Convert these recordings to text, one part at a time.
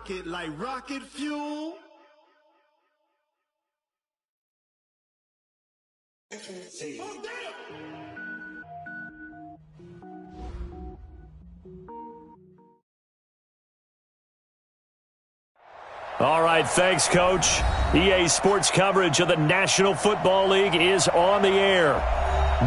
rocket like rocket fuel. All right, thanks, Coach. EA Sports coverage of the National Football League is on the air.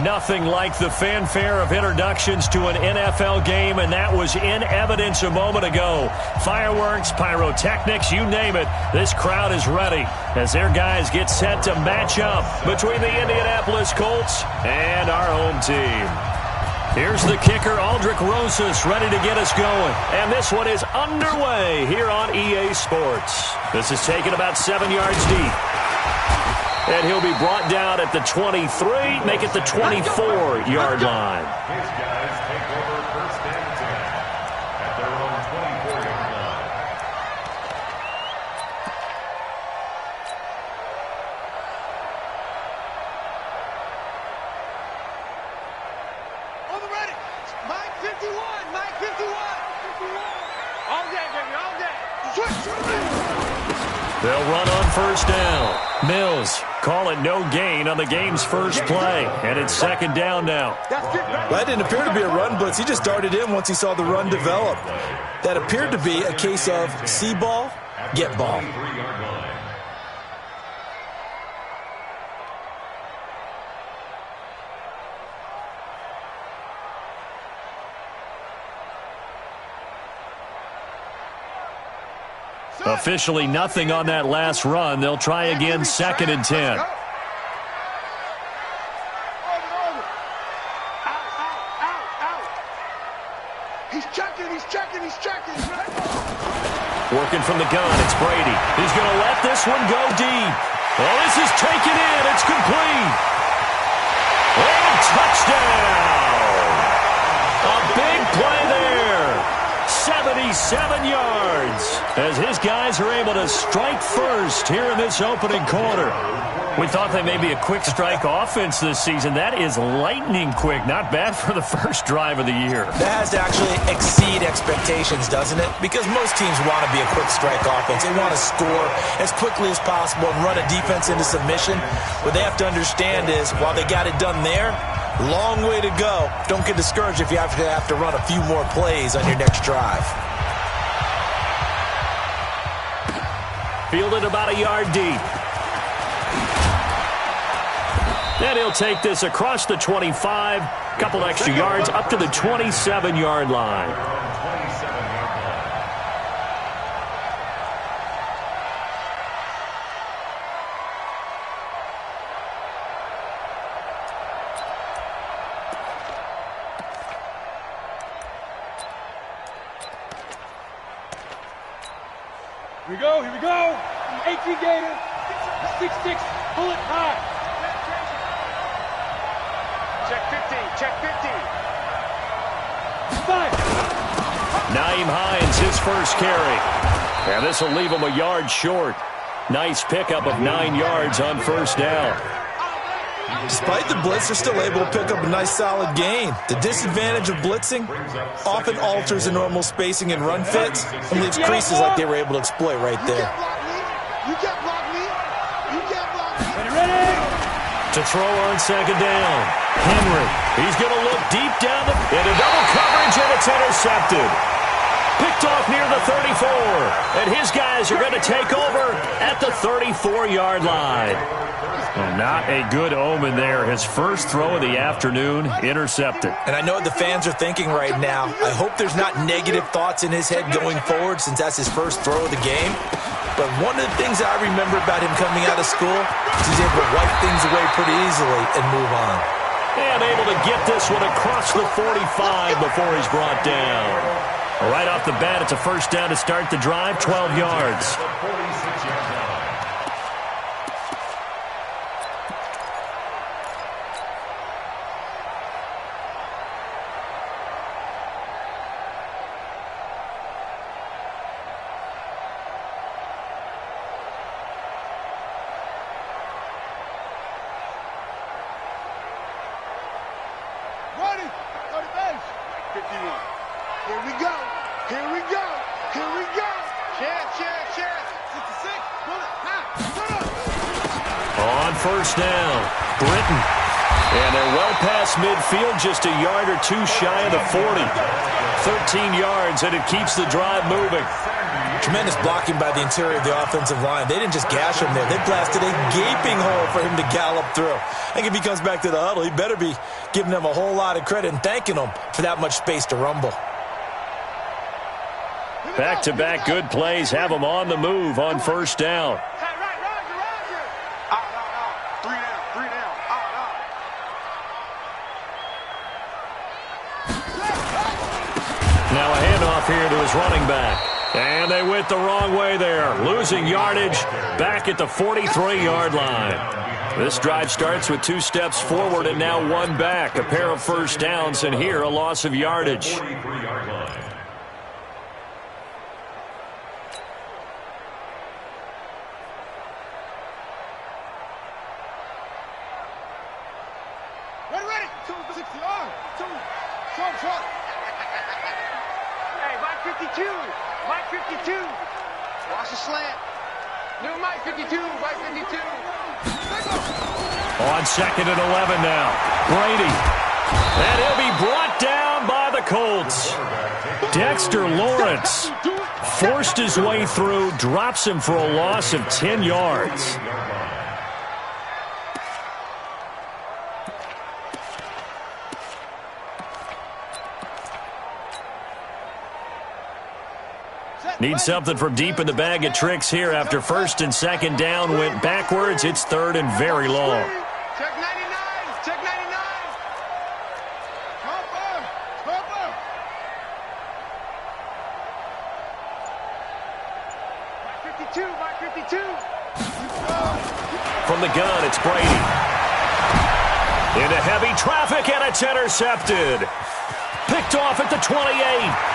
Nothing like the fanfare of introductions to an NFL game, and that was in evidence a moment ago. Fireworks, pyrotechnics, you name it. This crowd is ready as their guys get set to match up between the Indianapolis Colts and our home team. Here's the kicker, Aldrich Rosas, ready to get us going. And this one is underway here on EA Sports. This is taken about 7 yards deep. And he'll be brought down at the 23, make it the 24-yard line. His guys take over first and 10 at their own 24-yard line. On the ready. Mike 51. Mike 51. All day, baby. All day. They'll run on first down. Mills call it no gain on the game's first play. And it's second down now. That didn't appear to be a run blitz. He just darted in once he saw the run develop. That appeared to be a case of see ball, get ball. Officially nothing on that last run. They'll try again, second and 10. He's checking. Working from the gun, it's Brady. He's going to let this one go deep. Well, this is taken in. It's complete. And touchdown. A big play there. 77 yards as his guys are able to strike first here in this opening quarter. We thought they may be a quick strike offense this season. That is lightning quick. Not bad for the first drive of the year. That has to actually exceed expectations, doesn't it? Because most teams want to be a quick strike offense. They want to score as quickly as possible and run a defense into submission. What they have to understand is while they got it done there, long way to go. Don't get discouraged if you have to run a few more plays on your next drive. Fielded about a yard deep. And he'll take this across the 25, couple extra yards up to the 27-yard line. Here we go. 18 Gator, 6'6", bullet high. Check 50. 5. Naeem Hines, his first carry. And this will leave him a yard short. Nice pickup of 9 yards on first down. Despite the blitz, they're still able to pick up a nice solid gain. The disadvantage of blitzing often alters the normal spacing and run fits and leaves creases like they were able to exploit right there. You can't block me. Ready. To throw on second down. Henry, he's going to look deep down into double coverage, and it's intercepted. Picked off near the 34, and his guys are going to take over at the 34-yard line. Well, not a good omen there. His first throw of the afternoon intercepted. And I know what the fans are thinking right now. I hope there's not negative thoughts in his head going forward since that's his first throw of the game. But one of the things I remember about him coming out of school is he's able to wipe things away pretty easily and move on. And able to get this one across the 45 before he's brought down. Right off the bat, it's a first down to start the drive, 12 yards. Ready. Go to base. 51. Here we go. Chance. 66. On first down, Britton. And they're well past midfield, just a yard or two shy of the 40. 13 yards, and it keeps the drive moving. Tremendous blocking by the interior of the offensive line. They didn't just gash him there. They blasted a gaping hole for him to gallop through. I think if he comes back to the huddle, he better be giving them a whole lot of credit and thanking them for that much space to rumble. Back-to-back good plays have them on the move on first down. Now a handoff here to his running back. And they went the wrong way there, losing yardage back at the 43-yard line. This drive starts with 2 steps forward and now 1 back. A pair of first downs, and here a loss of yardage. Ready. 260 on. 2. Short. Hey, Mike 52. Mike 52. Watch the slant. New Mike 52. Mike 52. On second and 11 now. Brady. And he'll be brought down by the Colts. Dexter Lawrence forced his way through, drops him for a loss of 10 yards. Need something from deep in the bag of tricks here after first and second down went backwards. It's third and very long. Check 99. Check 99. Cover. Mike 52. Mike 52. From the gun, it's Brady. Into heavy traffic, and it's intercepted. Picked off at the 28.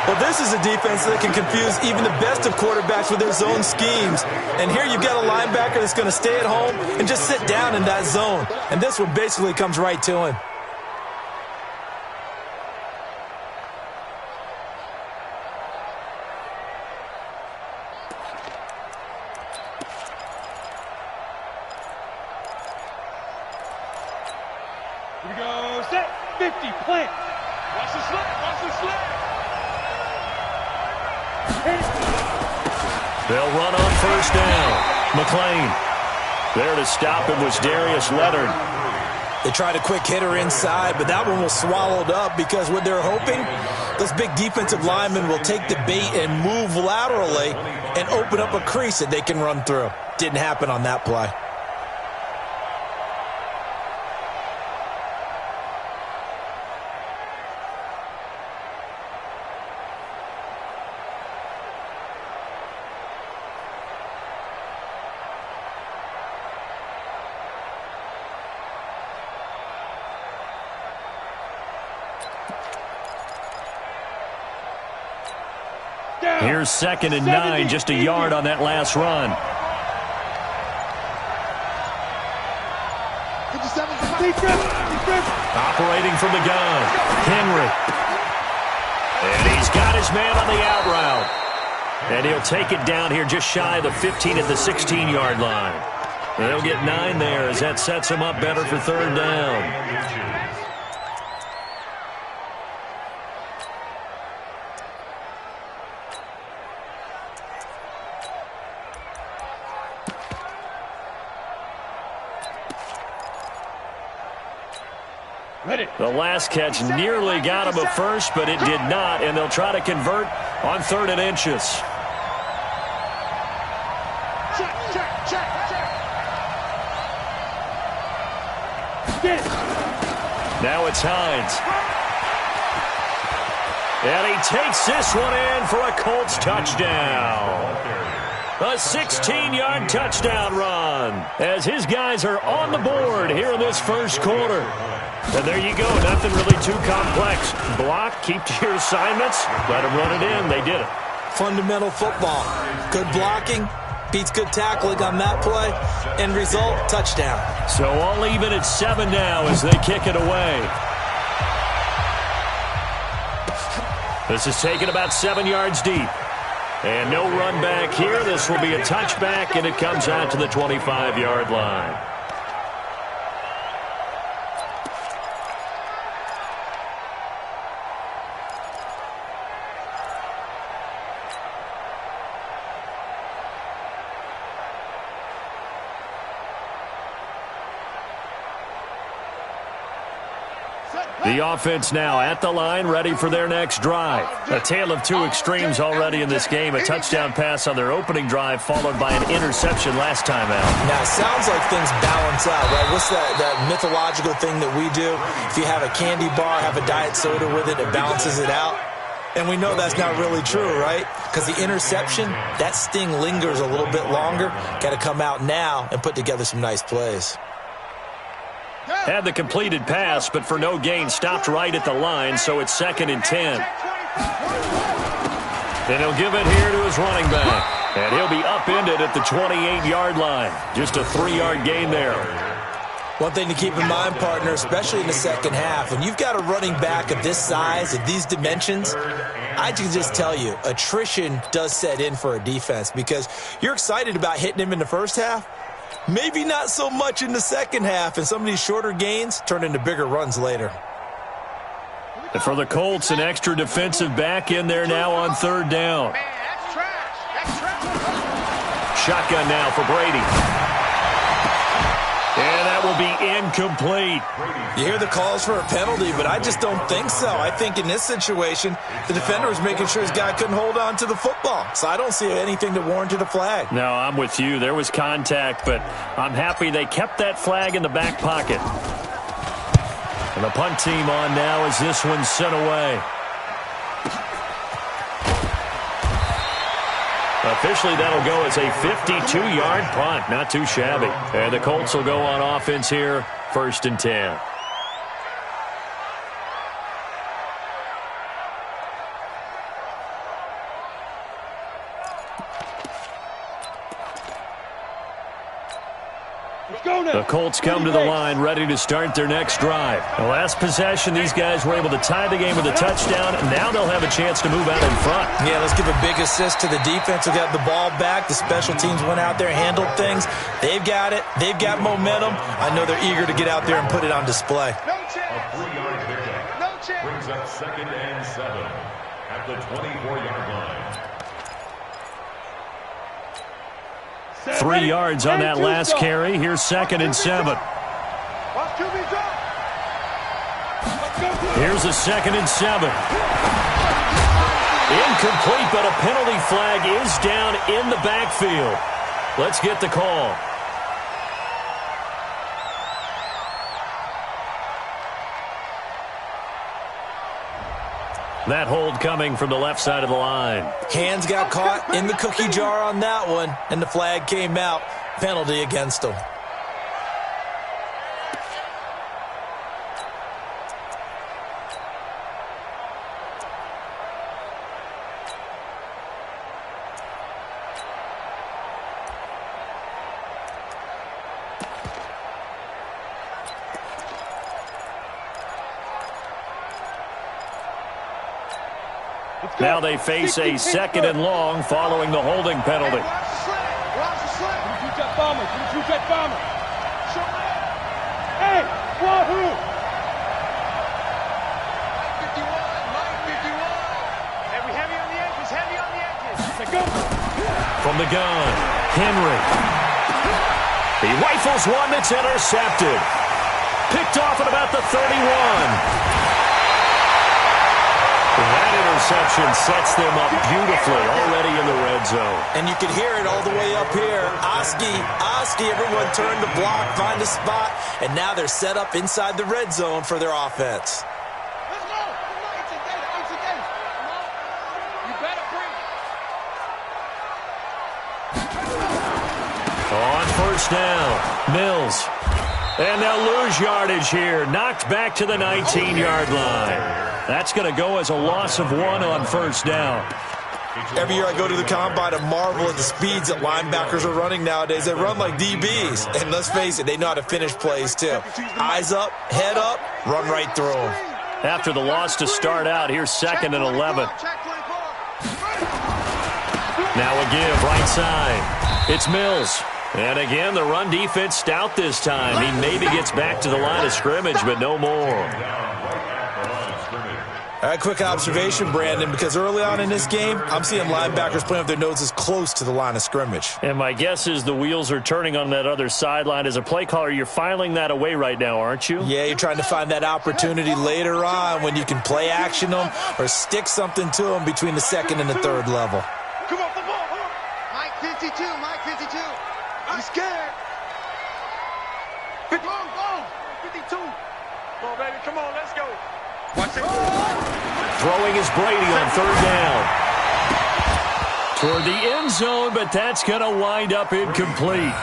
Well, this is a defense that can confuse even the best of quarterbacks with their zone schemes. And here you've got a linebacker that's going to stay at home and just sit down in that zone. And this one basically comes right to him. Here we go. Set. 50. Plant. Watch the slip. They'll run on first down. McLean. There to stop him was Darius Leonard. They tried a quick hitter inside, but that one was swallowed up because what they're hoping, those big defensive linemen will take the bait and move laterally and open up a crease that they can run through. Didn't happen on that play. Here's second and 9, just a yard on that last run. Operating from the gun, Henry. And he's got his man on the out route. And he'll take it down here just shy of the 15 at the 16-yard line. They'll get 9 there as that sets him up better for third down. The last catch nearly got him a first, but it did not, and they'll try to convert on third and inches. Check. Now it's Hines. And he takes this one in for a Colts touchdown. A 16-yard touchdown run as his guys are on the board here in this first quarter. And there you go, nothing really too complex. Block, keep to your assignments, let them run it in. They did it. Fundamental football. Good blocking, beats good tackling on that play. End result, touchdown. So all even at 7 now as they kick it away. This is taken about 7 yards deep. And no run back here. This will be a touchback, and it comes out to the 25-yard line. The offense now at the line, ready for their next drive. A tale of two extremes already in this game. A touchdown pass on their opening drive, followed by an interception last time out. Now, it sounds like things balance out, right? What's that mythological thing that we do? If you have a candy bar, have a diet soda with it, it balances it out. And we know that's not really true, right? Because the interception, that sting lingers a little bit longer. Got to come out now and put together some nice plays. Had the completed pass, but for no gain, stopped right at the line, so it's 2nd and 10. And he'll give it here to his running back. And he'll be upended at the 28-yard line. Just a 3-yard gain there. One thing to keep in mind, partner, especially in the second half, when you've got a running back of this size, of these dimensions, I can just tell you, attrition does set in for a defense because you're excited about hitting him in the first half. Maybe not so much in the second half, and some of these shorter gains turn into bigger runs later. And for the Colts, an extra defensive back in there now on 3rd down. Man, that's trash. That's trash. Shotgun now for Brady. And that will be incomplete. You hear the calls for a penalty, but I just don't think so. I think in this situation, the defender was making sure his guy couldn't hold on to the football. So I don't see anything that warranted a flag. No, I'm with you. There was contact, but I'm happy they kept that flag in the back pocket. And the punt team on now as this one's sent away. Officially, that'll go as a 52-yard punt. Not too shabby. And the Colts will go on offense here, 1st and 10. The Colts come to the line, ready to start their next drive. The last possession, these guys were able to tie the game with a touchdown, and now they'll have a chance to move out in front. Yeah, let's give a big assist to the defense who got the ball back. The special teams went out there, handled things. They've got it. They've got momentum. I know they're eager to get out there and put it on display. A 3-yard pickup. No chance. Brings up 2nd and 7 at the 24-yard line. 3 yards on that last carry. Here's 2nd and 7. Here's a 2nd and 7. Incomplete, but a penalty flag is down in the backfield. Let's get the call. That hold coming from the left side of the line. Hands got caught in the cookie jar on that one, and the flag came out. Penalty against them. Now they face a 2nd and long following the holding penalty. Shoot that bomber. Shoot that bomber. Hey, wahoo! 51. Heavy on the edges. Heavy on the edges. Let's go. From the gun, Henry. He rifles one that's intercepted. Picked off at about the 31. That interception sets them up beautifully already in the red zone. And you can hear it all the way up here. Oski, everyone turned to block, find a spot, and now they're set up inside the red zone for their offense. Let's go. It's a game. You better bring it. On 1st down, Mills. And they'll lose yardage here. Knocked back to the 19-yard line. That's going to go as a loss of 1 on 1st down. Every year I go to the combine and marvel at the speeds that linebackers are running nowadays. They run like DBs. And let's face it, they know how to finish plays too. Eyes up, head up, run right through them. after the loss to start out. Here's 2nd and 11. Now a give right side. It's Mills. And again, the run defense stout this time. He maybe gets back to the line of scrimmage, but no more. All right, quick observation, Brandon, because early on in this game, I'm seeing linebackers playing with their noses close to the line of scrimmage. And my guess is the wheels are turning on that other sideline. As a play caller, you're filing that away right now, aren't you? Yeah, you're trying to find that opportunity later on when you can play action them or stick something to them between the 2nd and the 3rd level. Come on, football. Mike 52, Mike 52. I'm scared. 52. Go. 52. Come on, baby. Come on, let's go. Watch it. Throwing is Brady on 3rd down. Toward the end zone, but that's going to wind up incomplete.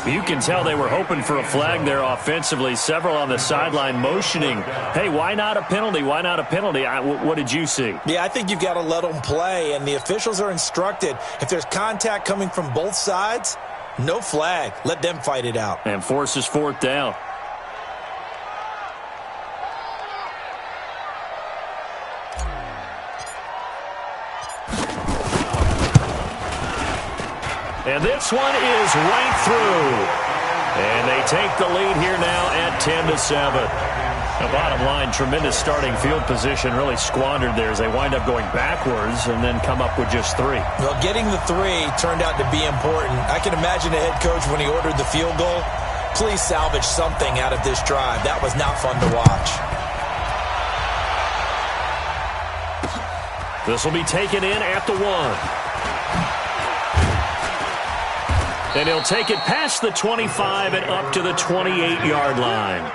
You can tell they were hoping for a flag there offensively. Several on the sideline motioning, hey, why not a penalty? Why not a penalty? What did you see? Yeah, I think you've got to let them play, and the officials are instructed. If there's contact coming from both sides, no flag. Let them fight it out. And forces 4th down. And this one is right through. And they take the lead here now at 10-7. The bottom line, tremendous starting field position, really squandered there as they wind up going backwards and then come up with just 3. Well, getting the 3 turned out to be important. I can imagine the head coach when he ordered the field goal. Please salvage something out of this drive. That was not fun to watch. This will be taken in at the 1. And he'll take it past the 25 and up to the 28-yard line.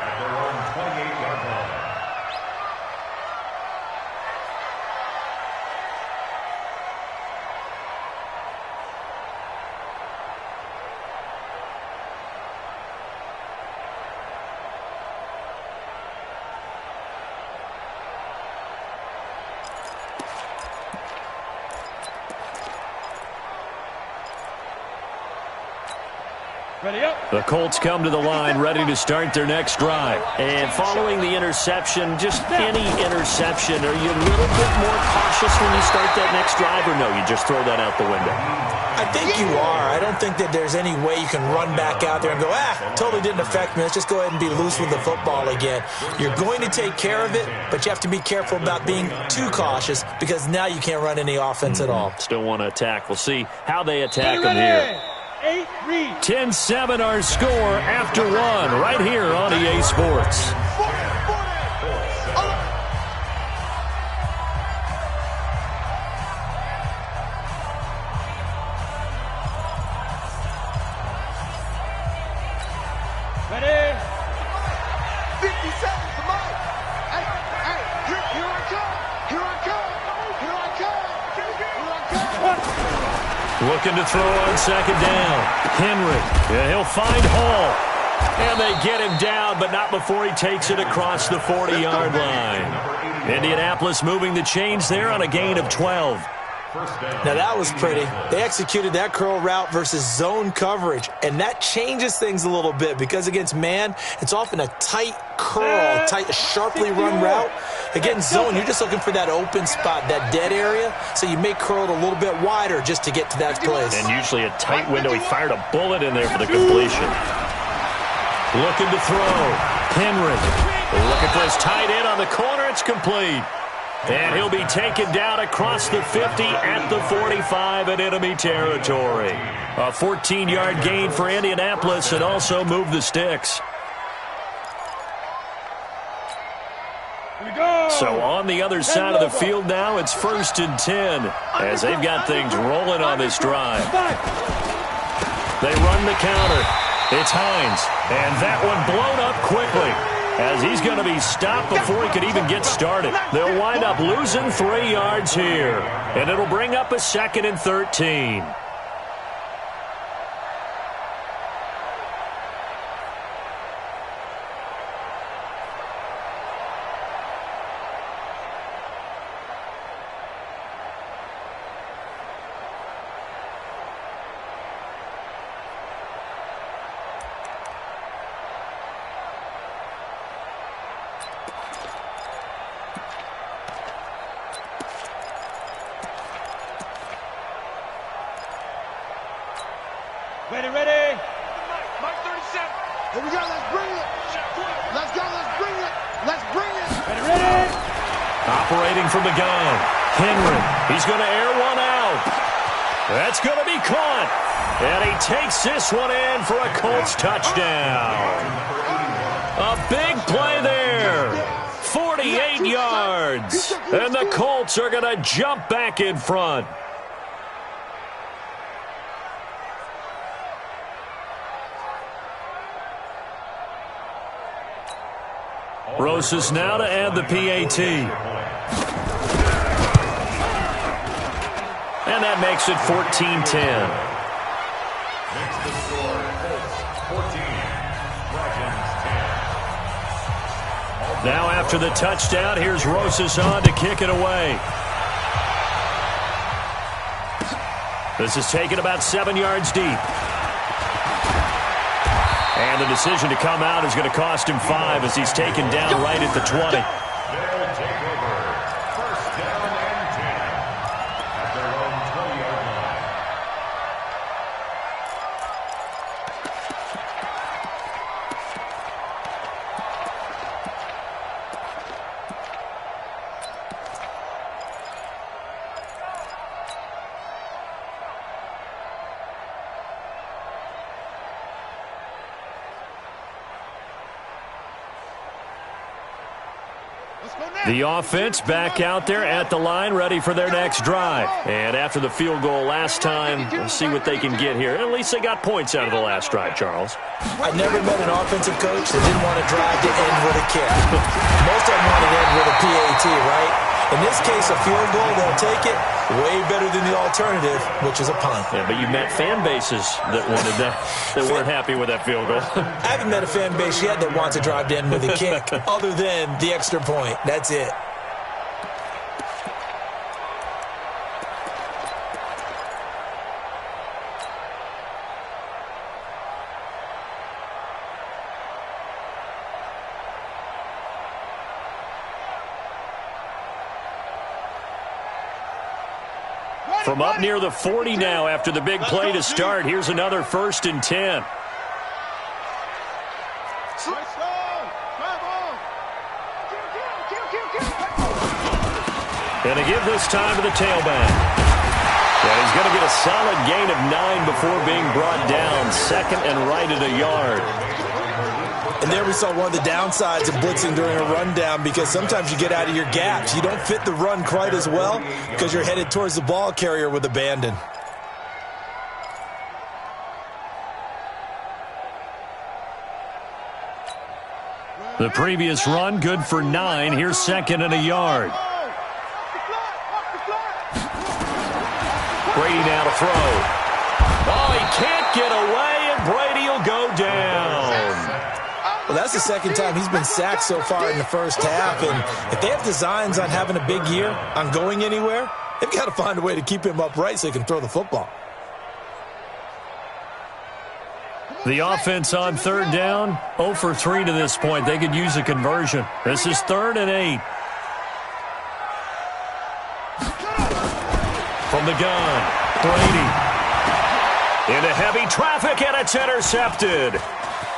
The Colts come to the line ready to start their next drive. And following the interception, just any interception, are you a little bit more cautious when you start that next drive, or no, you just throw that out the window? I think you are. I don't think that there's any way you can run back out there and go, totally didn't affect me. Let's just go ahead and be loose with the football again. You're going to take care of it, but you have to be careful about being too cautious because now you can't run any offense at all. Still want to attack. We'll see how they attack them here. 10-7 our score after 1 right here on EA Sports. Ready? 57 for Mike. Hey, here I come. Here I come. Here I come. Here I come. Looking to throw on 2nd down. Henry, yeah, he'll find Hall. And they get him down, but not before he takes it across the 40-yard line. Indianapolis moving the chains there on a gain of 12. Now, that was pretty. They executed that curl route versus zone coverage, and that changes things a little bit because against man, it's often a tight curl, tight, sharply run route. Against zone, you're just looking for that open spot, that dead area, so you may curl it a little bit wider just to get to that place. And usually a tight window. He fired a bullet in there for the completion. Looking to throw. Henry looking for his tight end on the corner. It's complete. And he'll be taken down across the 50 at the 45 in enemy territory. A 14-yard gain for Indianapolis and also move the sticks. So on the other side of the field now, it's 1st and 10 as they've got things rolling on this drive. They run the counter. It's Hines, and that one blown up quickly as he's going to be stopped before he could even get started. They'll wind up losing 3 yards here, and it'll bring up a 2nd and 13. Here we go. Let's bring it. Let's go. Let's bring it. Let's bring it. Ready. Operating from the gun. Henry. He's going to air one out. That's going to be caught. And he takes this one in for a Colts touchdown. A big play there. 48 yards. And the Colts are going to jump back in front. Rosas now to add the PAT. And that makes it 14-10. Next to score, Colts 14, Dragons 10. Now after the touchdown, here's Rosas on to kick it away. This is taken about 7 yards deep. And the decision to come out is going to cost him 5 as he's taken down right at the 20. They'll take over. First down and 10 at their own 20-yard line. The offense back out there at the line, ready for their next drive. And after the field goal last time, we'll see what they can get here. At least they got points out of the last drive, Charles. I never met an offensive coach that didn't want to drive to end with a kick. Most of them want to end with a PAT, right? In this case, a field goal, they'll take it. Way better than the alternative, which is a punt. Yeah, but you met fan bases that wanted that, that weren't happy with that field goal. I haven't met a fan base yet that wants to drive to end with a kick, other than the extra point. That's it. From up near the 40 now after the big play to start. Here's another 1st and 10. And a give this time to the tailback. And he's going to get a solid gain of 9 before being brought down. 2nd and right at a yard. And there we saw one of the downsides of blitzing during a rundown, because sometimes you get out of your gaps. You don't fit the run quite as well because you're headed towards the ball carrier with abandon. The previous run good for 9. Here's 2nd and a yard. Brady now to throw. Oh, he can't get away, and Brady will go down. Well, that's the second time he's been sacked so far in the first half, and if they have designs on having a big year, on going anywhere, they've got to find a way to keep him upright so he can throw the football. The offense on 3rd down, 0 for 3 to this point. They could use a conversion. This is 3rd and 8. From the gun, Brady. Into heavy traffic, and it's intercepted.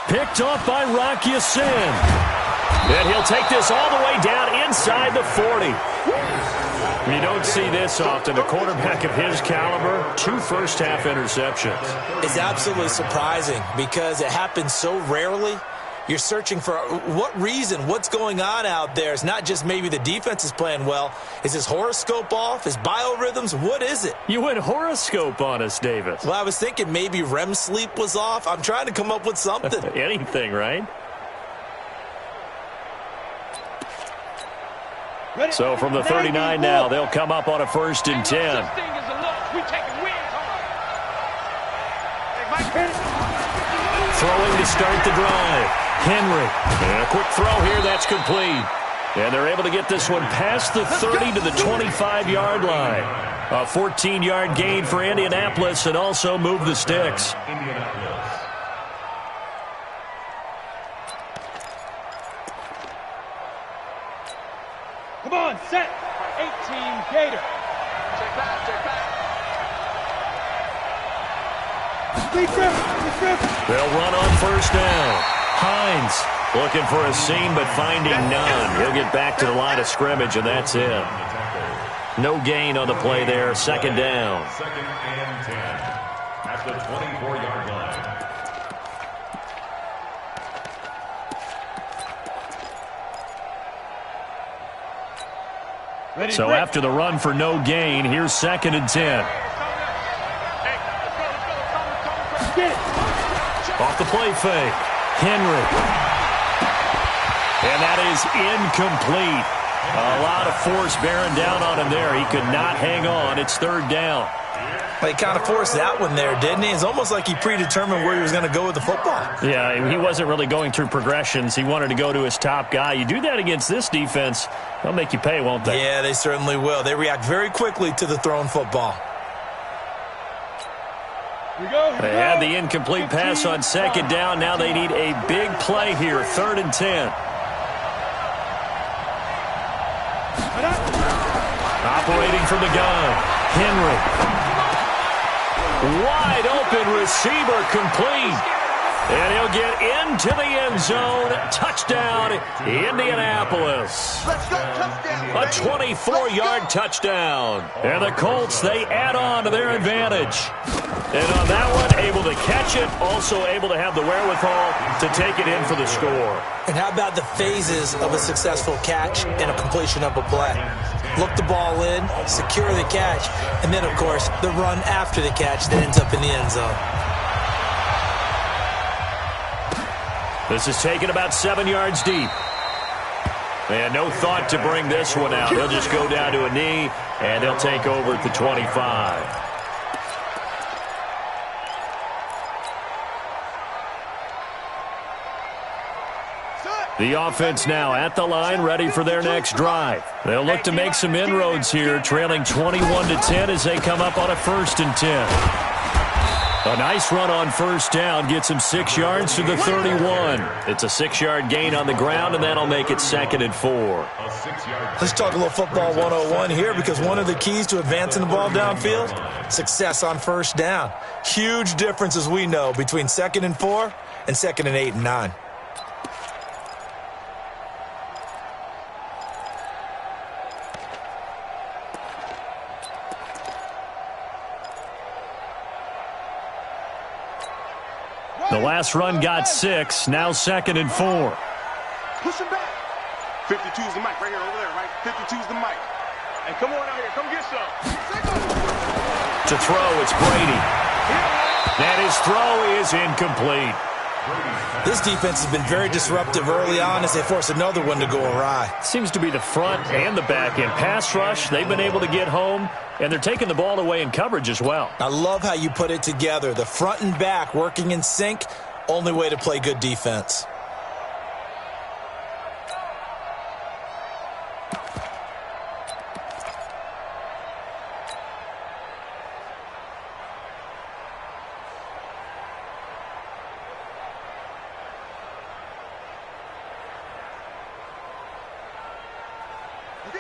Picked off by Rocky Sin. And he'll take this all the way down inside the 40. You don't see this often. A quarterback of his caliber, 2 first-half interceptions. It's absolutely surprising because it happens so rarely. You're searching for what reason, what's going on out there. It's not just maybe the defense is playing well. Is his horoscope off? His biorhythms? What is it? You went horoscope on us, Davis. Well, I was thinking maybe REM sleep was off. I'm trying to come up with something. Anything, right? So from the 39 now, they'll come up on a 1st and 10. Throwing to start the drive. Henry. And a quick throw here. That's complete. And they're able to get this one past the 30 to the 25-yard line. A 14-yard gain for Indianapolis, and also move the sticks. Come on, set. 18 Gator. Check back, check back. Deep grip. They'll run on 1st down. Hines looking for a seam but finding none. He'll get back to the line of scrimmage, and that's it. No gain on the play there. Second down. Second and 10 at the 24-yard line. So after the run for no gain, here's second and 10. Off the play fake. Henry. And that is incomplete. A lot of force bearing down on him there. He could not hang on. It's third down. Well, he kind of forced that one there, didn't he? It's almost like he predetermined where he was going to go with the football. Yeah, he wasn't really going through progressions. He wanted to go to his top guy. You do that against this defense, they'll make you pay, won't they? Yeah, they certainly will. They react very quickly to the thrown football. They had the incomplete pass on second down. Now they need a big play here, third and 10. Operating from the gun, Henry. Wide open receiver complete. And he'll get into the end zone. Touchdown, Indianapolis. Let's go, touchdown. A 24-yard touchdown. And the Colts, they add on to their advantage. And on that one, able to catch it, also able to have the wherewithal to take it in for the score. And how about the phases of a successful catch and a completion of a play? Look the ball in, secure the catch, and then, of course, the run after the catch that ends up in the end zone. This is taken about 7 yards deep. And no thought to bring this one out. He'll just go down to a knee, and they'll take over at the 25. The offense now at the line, ready for their next drive. They'll look to make some inroads here, trailing 21-10 as they come up on a 1st and 10. A nice run on first down gets him 6 yards to the 31. It's a 6-yard gain on the ground, and that'll make it 2nd and 4. Let's talk a little football 101 here, because one of the keys to advancing the ball downfield, success on first down. Huge difference, as we know, between 2nd and 4 and 2nd and 8 and 9. The last run got 6, now 2nd and 4. Push him back. 52's the mic right here, over there, right? 52's the mic. Hey, come on out here. Come get some. To throw, it's Brady. And his throw is incomplete. This defense has been very disruptive early on as they force another one to go awry. Seems to be the front and the back end. Pass rush, they've been able to get home, and they're taking the ball away in coverage as well. I love how you put it together. The front and back working in sync, only way to play good defense.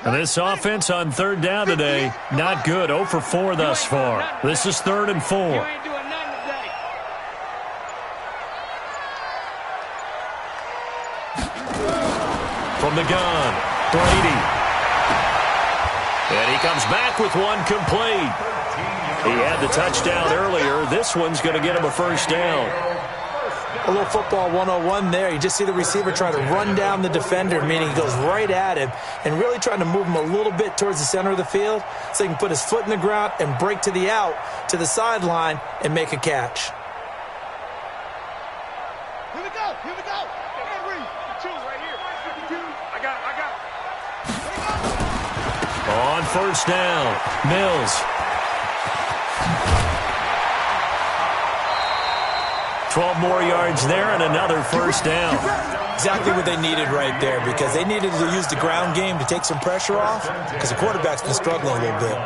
And this offense on third down today, not good. 0 for 4 thus far. This is 3rd and 4. From the gun, Brady. And he comes back with one complete. He had the touchdown earlier. This one's going to get him a first down. A little football 101 there. You just see the receiver try to run down the defender, meaning he goes right at him and really trying to move him a little bit towards the center of the field so he can put his foot in the ground and break to the out, to the sideline, and make a catch. Here we go. Here we go. Henry. 52 right here. 52. I got it. On first down, Mills. 12 more yards there and another first down. Exactly what they needed right there, because they needed to use the ground game to take some pressure off, because the quarterback's been struggling a little bit.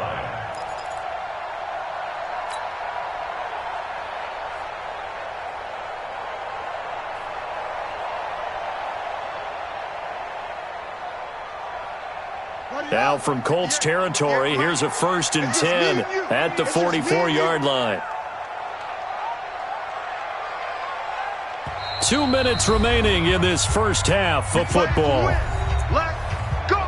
Now from Colts territory, here's a 1st and 10 at the 44-yard line. 2 minutes remaining in this first half of football. Let's go.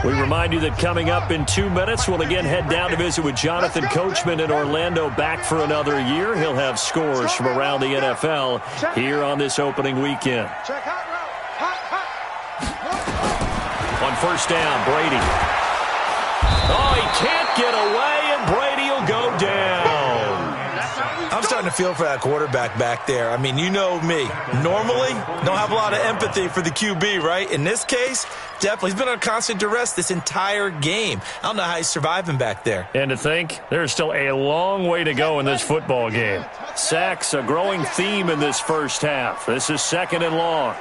We remind you that coming up in 2 minutes, we'll again head down to visit with Jonathan Coachman in Orlando, back for another year. He'll have scores from around the NFL here on this opening weekend. On first down, Brady. Oh, he can't get away, and Brady will go down. I'm starting to feel for that quarterback back there. I mean, you know me. Normally, don't have a lot of empathy for the QB, right? In this case, definitely. He's been on constant duress this entire game. I don't know how he's surviving back there. And to think, there's still a long way to go in this football game. Sacks, a growing theme in this first half. This is 2nd and long.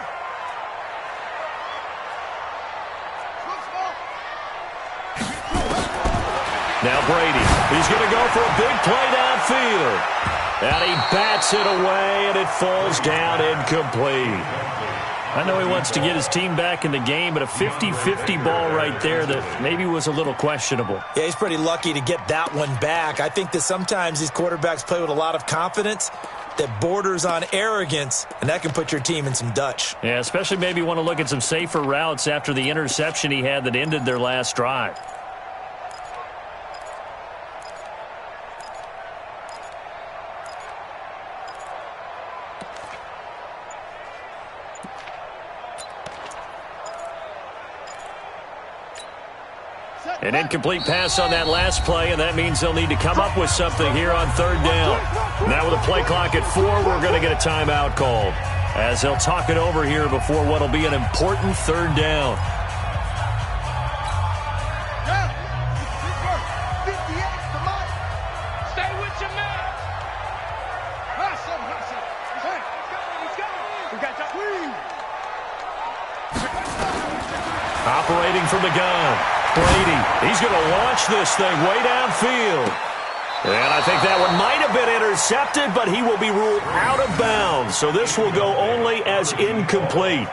Now Brady, he's going to go for a big play downfield. And he bats it away, and it falls down incomplete. I know he wants to get his team back in the game, but a 50-50 ball right there that maybe was a little questionable. Yeah, he's pretty lucky to get that one back. I think that sometimes these quarterbacks play with a lot of confidence that borders on arrogance, and that can put your team in some Dutch. Yeah, especially maybe want to look at some safer routes after the interception he had that ended their last drive. An incomplete pass on that last play, and that means they'll need to come up with something here on 3rd down. Now with a play clock at 4, we're going to get a timeout called, as they'll talk it over here before what will be an important 3rd down. Stay with your man. Operating from the gun. Brady, he's going to launch this thing way downfield. And I think that one might have been intercepted, but he will be ruled out of bounds. So this will go only as incomplete.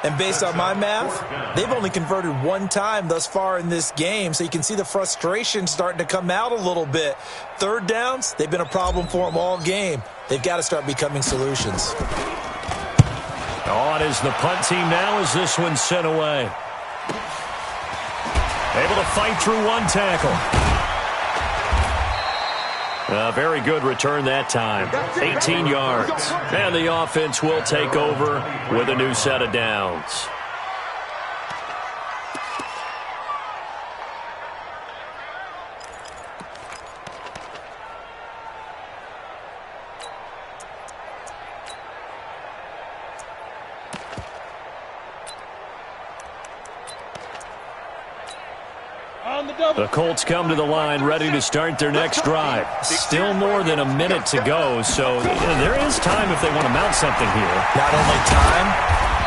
And based on my math, they've only converted one time thus far in this game, so you can see the frustration starting to come out a little bit. 3rd downs, they've been a problem for them all game. They've got to start becoming solutions. On is the punt team now as this one's sent away. Able to fight through one tackle. A very good return that time. 18 yards. And the offense will take over with a new set of downs. The Colts come to the line ready to start their next drive. Still more than a minute to go, so there is time if they want to mount something here. Not only time,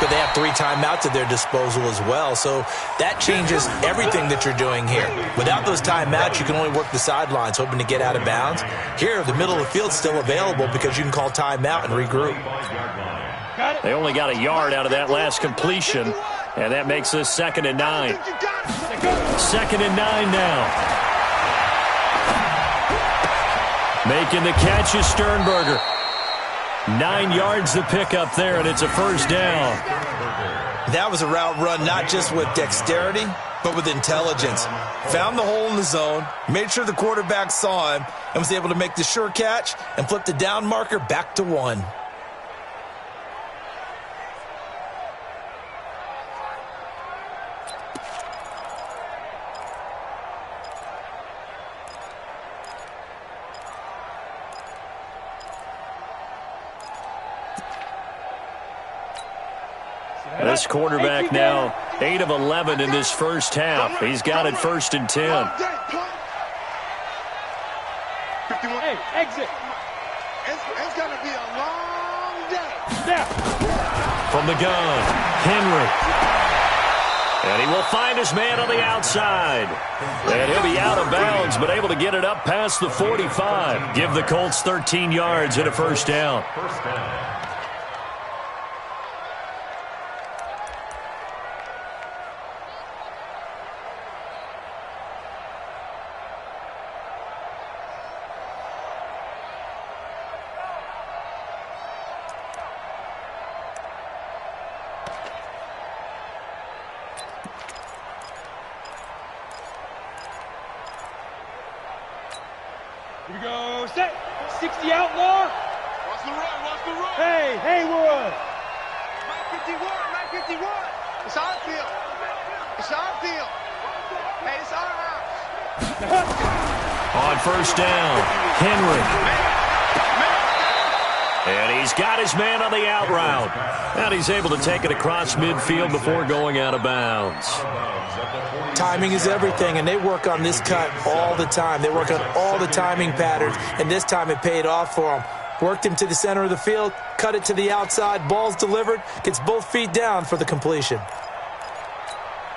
but they have 3 timeouts at their disposal as well, so that changes everything that you're doing here. Without those timeouts, you can only work the sidelines, hoping to get out of bounds. Here, the middle of the field's still available because you can call timeout and regroup. They only got a yard out of that last completion, and that makes this 2nd and 9. 2nd and 9 now. Making the catch is Sternberger. 9 yards to pick up there, and it's a 1st down. That was a route run not just with dexterity, but with intelligence. Found the hole in the zone, made sure the quarterback saw him, and was able to make the sure catch and flip the down marker back to 1. This quarterback now 8 of 11 in this first half. He's got it 1st and 10. Hey, exit. It's going to be a long day. Snap. From the gun, Henry. And he will find his man on the outside. And he'll be out of bounds, but able to get it up past the 45. Give the Colts 13 yards and a 1st down. Here we go. Set. 60 outlaw. Watch the run, watch the run. Hey, Haywood. 51. It's our field. It's our field. Hey, it's our house. On first down, Henry. And he's got his man on the out route. And he's able to take it across midfield before going out of bounds. Timing is everything, and they work on this cut all the time. They work on all the timing patterns, and this time it paid off for them. Worked him to the center of the field, cut it to the outside, ball's delivered, gets both feet down for the completion.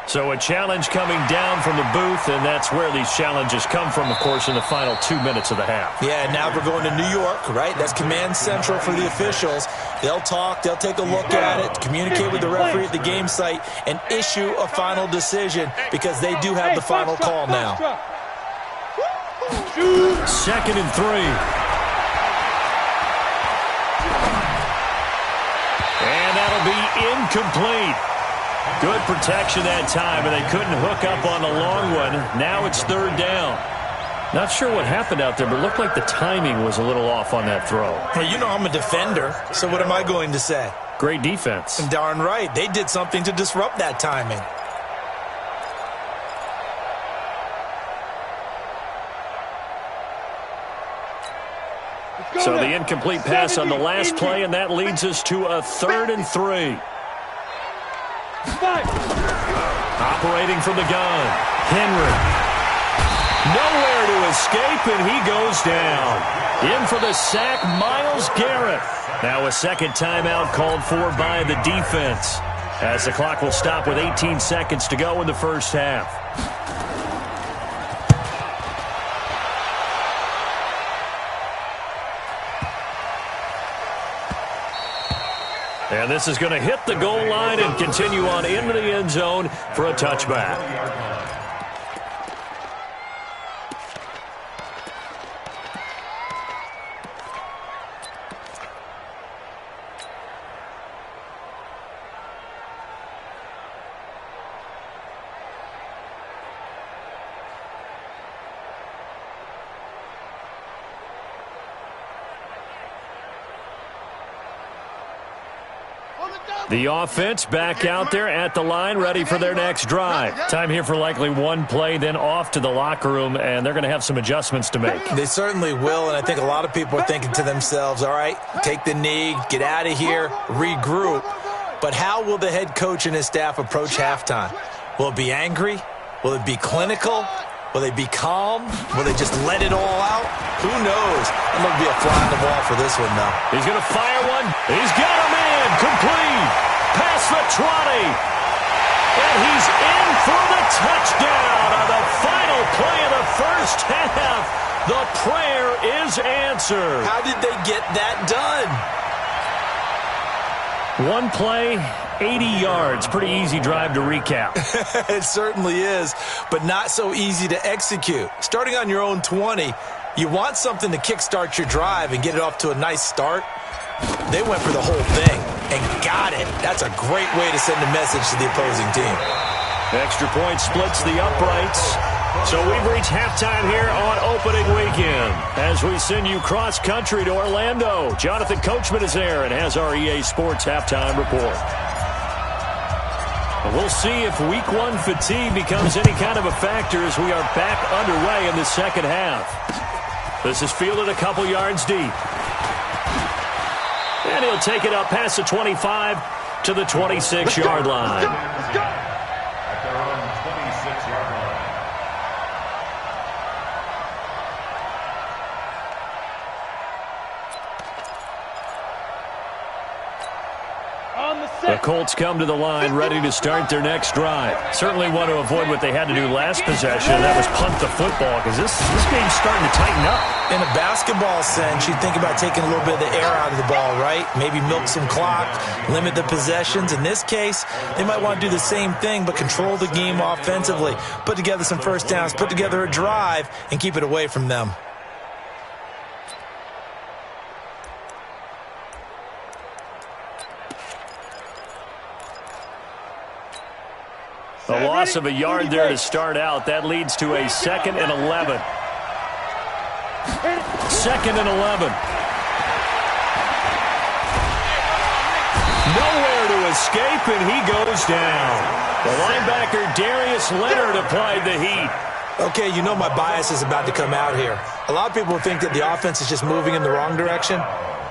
So a challenge coming down from the booth, and that's where these challenges come from, of course, in the final 2 minutes of the half. Yeah, now we're going to New York, right? That's command central for the officials. They'll talk, they'll take a look at it, communicate with the referee at the game site, and issue a final decision because they do have the final call now. 2nd and 3. And that'll be incomplete. Good protection that time, and they couldn't hook up on the long one. Now it's 3rd down. Not sure what happened out there, but it looked like the timing was a little off on that throw. Hey, you know I'm a defender, so what am I going to say? Great defense. And darn right, they did something to disrupt that timing. So the incomplete pass on the last play, and that leads us to a 3rd and 3. Operating from the gun, Henry. Nowhere to escape, and he goes down. In for the sack, Myles Garrett. Now a second timeout called for by the defense, as the clock will stop with 18 seconds to go in the first half. And this is going to hit the goal line and continue on into the end zone for a touchback. The offense back out there at the line, ready for their next drive. Time here for likely one play, then off to the locker room, and they're going to have some adjustments to make. They certainly will, and I think a lot of people are thinking to themselves, all right, take the knee, get out of here, regroup. But how will the head coach and his staff approach halftime? Will it be angry? Will it be clinical? Will they be calm? Will they just let it all out? Who knows? I'm going to be a fly on the wall for this one, though. He's going to fire one. He's got him in. Complete. Past the 20. And he's in for the touchdown on the final play of the first half. The prayer is answered. How did they get that done? One play, 80 yards. Pretty easy drive to recap. It certainly is, but not so easy to execute. Starting on your own 20, you want something to kickstart your drive and get it off to a nice start. They went for the whole thing and got it. That's a great way to send a message to the opposing team. Extra point splits the uprights. So we've reached halftime here on opening weekend as we send you cross-country to Orlando. Jonathan Coachman is there and has our EA Sports halftime report. And we'll see if Week 1 fatigue becomes any kind of a factor as we are back underway in the second half. This is fielded a couple yards deep. And he'll take it up past the 25 to the 26-yard line. At their own 26-yard line. The Colts come to the line ready to start their next drive. Certainly want to avoid what they had to do last possession, and that was punt the football, because this game's starting to tighten up. In a basketball sense, you think about taking a little bit of the air out of the ball, right? Maybe milk some clock, limit the possessions. In this case, they might want to do the same thing, but control the game offensively. Put together some first downs, put together a drive, and keep it away from them. A loss of a yard there to start out. That leads to a 2nd and 11. 2nd and 11. Nowhere to escape, and he goes down. The linebacker, Darius Leonard, applied the heat. Okay, you know my bias is about to come out here. A lot of people think that the offense is just moving in the wrong direction.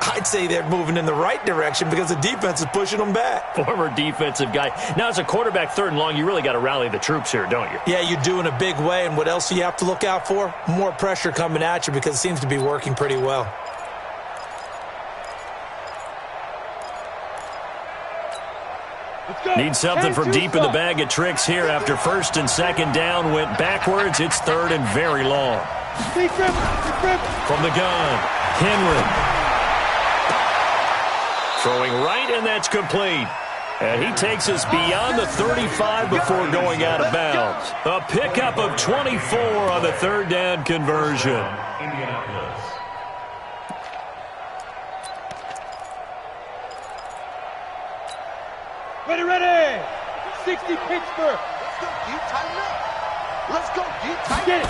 I'd say they're moving in the right direction because the defense is pushing them back. Former defensive guy. Now, as a quarterback, 3rd and long, you really got to rally the troops here, don't you? Yeah, you do in a big way, and what else do you have to look out for? More pressure coming at you because it seems to be working pretty well. Need something from deep in the bag of tricks here after 1st and 2nd down went backwards. It's 3rd and very long. From the gun, Henry. Throwing right, and that's complete. And he takes us beyond the 35 before going out of bounds. A pickup of 24 on the 3rd down conversion. Indianapolis. Ready. 60 Pittsburgh. Let's go, D. Tighten up. Let's go, D. Tighten Get it.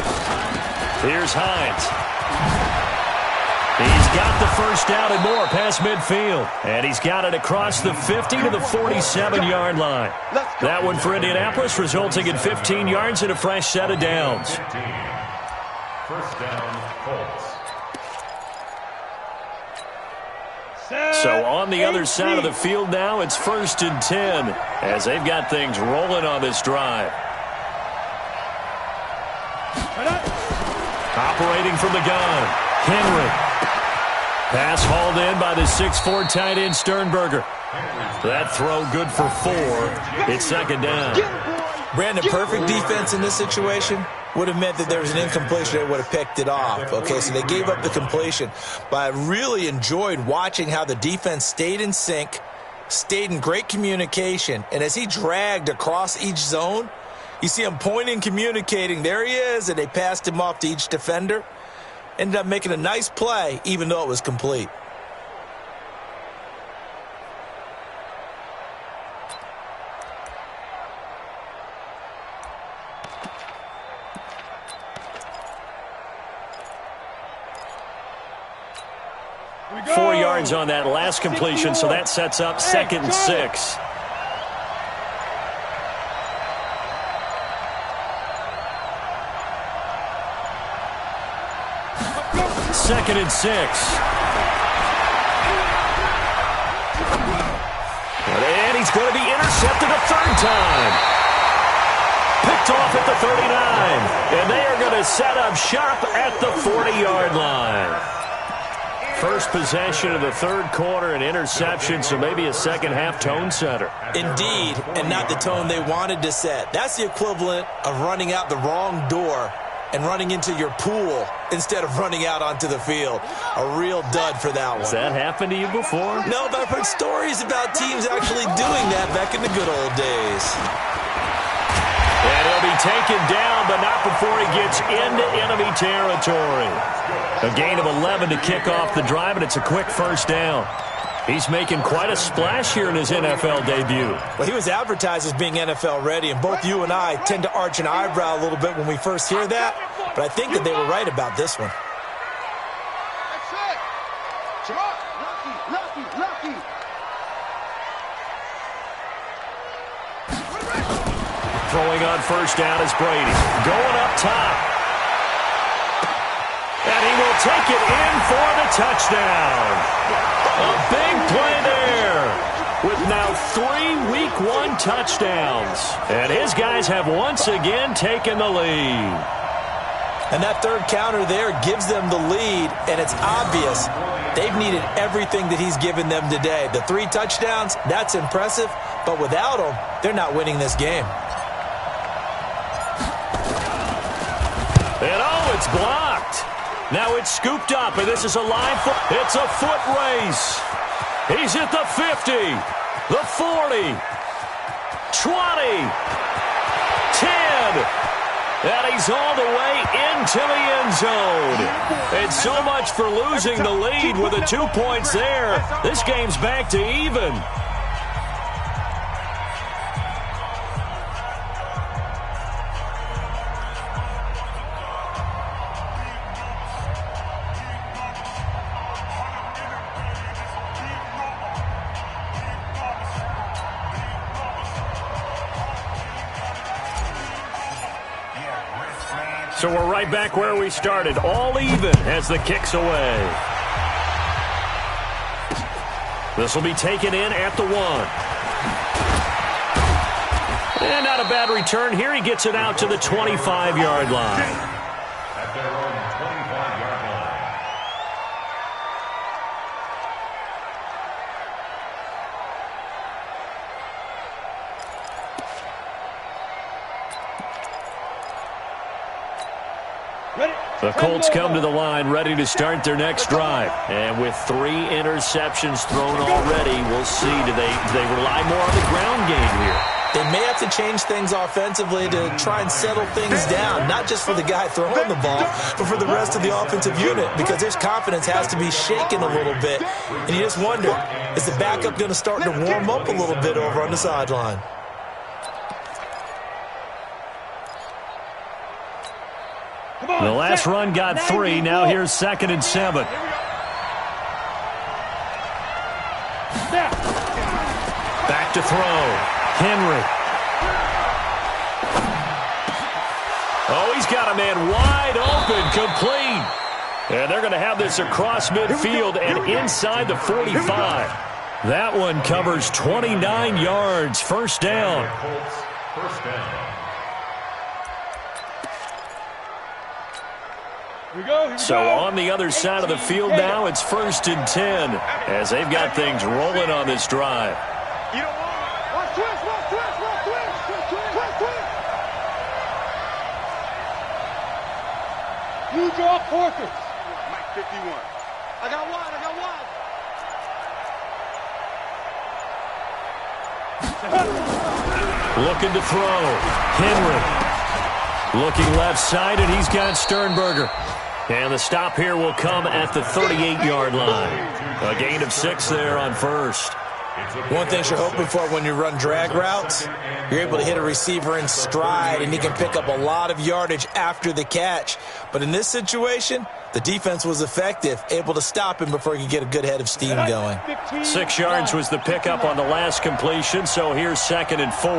Here's Hines. He's got the 1st down and more past midfield. And he's got it across the 50 to the 47-yard line. That one for Indianapolis, resulting in 15 yards and a fresh set of downs. 1st down, Colts. So on the other side of the field now, it's 1st and 10 as they've got things rolling on this drive. Operating from the gun, Henry. Pass hauled in by the 6'4" tight end Sternberger. That throw good for 4. It's 2nd down. Brandon, perfect defense in this situation would have meant that there was an incompletion. They would have picked it off. Okay, so they gave up the completion. But I really enjoyed watching how the defense stayed in sync, stayed in great communication. And as he dragged across each zone, you see him pointing, communicating. There he is, and they passed him off to each defender. Ended up making a nice play, even though it was complete. Go. 4 yards on that last completion, so that sets up 2nd and 6. Second and 6. And he's going to be intercepted a 3rd time. Picked off at the 39. And they are going to set up shop at the 40-yard line. First possession of the 3rd quarter, an interception, so maybe a second-half tone setter. Indeed, and not the tone they wanted to set. That's the equivalent of running out the wrong door and running into your pool instead of running out onto the field. A real dud for that one. Has that happened to you before? No, but I've heard stories about teams actually doing that back in the good old days. And he'll be taken down, but not before he gets into enemy territory. A gain of 11 to kick off the drive, and it's a quick 1st down. He's making quite a splash here in his NFL debut. Well, he was advertised as being NFL ready, and both you and I tend to arch an eyebrow a little bit when we first hear that, but I think that they were right about this one. That's it. Jamar, lucky. Throwing on 1st down is Brady. Going up top. And he will take it in for the touchdown. A big play there with now 3 Week 1 touchdowns. And his guys have once again taken the lead. And that 3rd counter there gives them the lead, and it's obvious they've needed everything that he's given them today. The 3 touchdowns, that's impressive, but without them, they're not winning this game. And it's blocked. Now it's scooped up, and this is a line foot. It's a foot race. He's at the 50, the 40, 20, 10. And he's all the way into the end zone. And so much for losing the lead with the 2 points there. This game's back to even. So we're right back where we started, all even as the kick's away. This will be taken in at the 1. And not a bad return here. He gets it out to the 25-yard line. At their own 25-yard line. The Colts come to the line ready to start their next drive. And with 3 interceptions thrown already, we'll see. Do they rely more on the ground game here? They may have to change things offensively to try and settle things down, not just for the guy throwing the ball, but for the rest of the offensive unit, because their confidence has to be shaken a little bit. And you just wonder, is the backup going to start to warm up a little bit over on the sideline? The last run got 3. Now here's 2nd and 7. Back to throw. Henry. Oh, he's got a man wide open, complete. And they're going to have this across midfield and inside the 45. That one covers 29 yards. First down. First down. So on the other side of the field now, it's 1st and 10 as they've got things rolling on this drive. You draw portraits. Mike 51. I got one. Looking to throw. Henry. Looking left side, and he's got Sternberger. And the stop here will come at the 38-yard line. A gain of 6 there on first. One thing you're hoping for when you run drag routes, you're able to hit a receiver in stride, and he can pick up a lot of yardage after the catch. But in this situation, the defense was effective, able to stop him before he could get a good head of steam going. 6 yards was the pickup on the last completion, so here's 2nd and 4.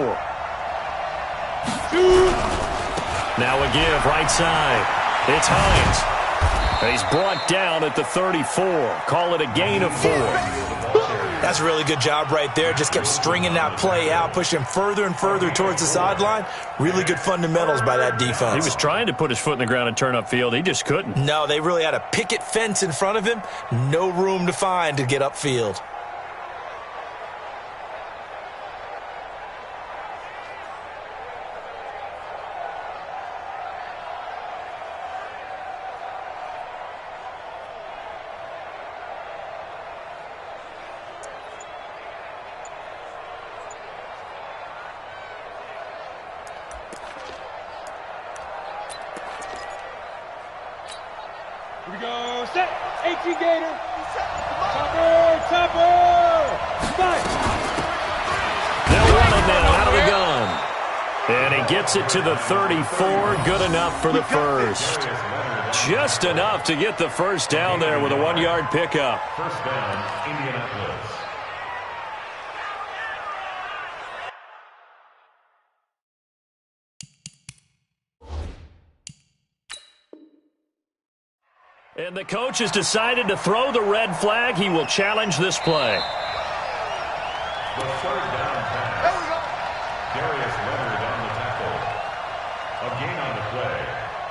Now a give, right side. It's Hines. He's brought down at the 34. Call it a gain of 4. That's a really good job right there. Just kept stringing that play out, pushing further and further towards the sideline. Really good fundamentals by that defense. He was trying to put his foot in the ground and turn upfield. He just couldn't. No, they really had a picket fence in front of him. No room to find to get upfield. Here we go. Set. 18 Gator. Topper. Fight. They'll run it now out of the gun. And he gets it to the 34. Good enough for the first. Just enough to get the first down there with a 1-yard pickup. First down, Indianapolis. And the coach has decided to throw the red flag. He will challenge this play. The third down pass. Darius Leonard on the tackle. A gain on the play.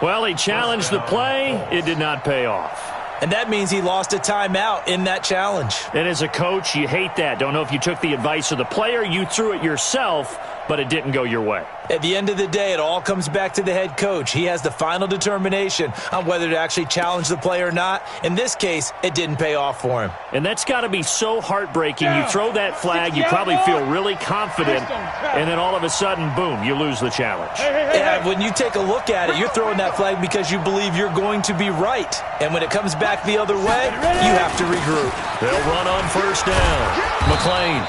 Well, he challenged the play. It did not pay off. And that means he lost a timeout in that challenge. And as a coach, you hate that. Don't know if you took the advice of the player. You threw it yourself, but it didn't go your way. At the end of the day, it all comes back to the head coach. He has the final determination on whether to actually challenge the play or not. In this case, it didn't pay off for him. And that's got to be so heartbreaking. You throw that flag, you probably feel really confident, and then all of a sudden, boom, you lose the challenge. Yeah, when you take a look at it, you're throwing that flag because you believe you're going to be right. And when it comes back the other way, you have to regroup. They'll run on first down. McLean.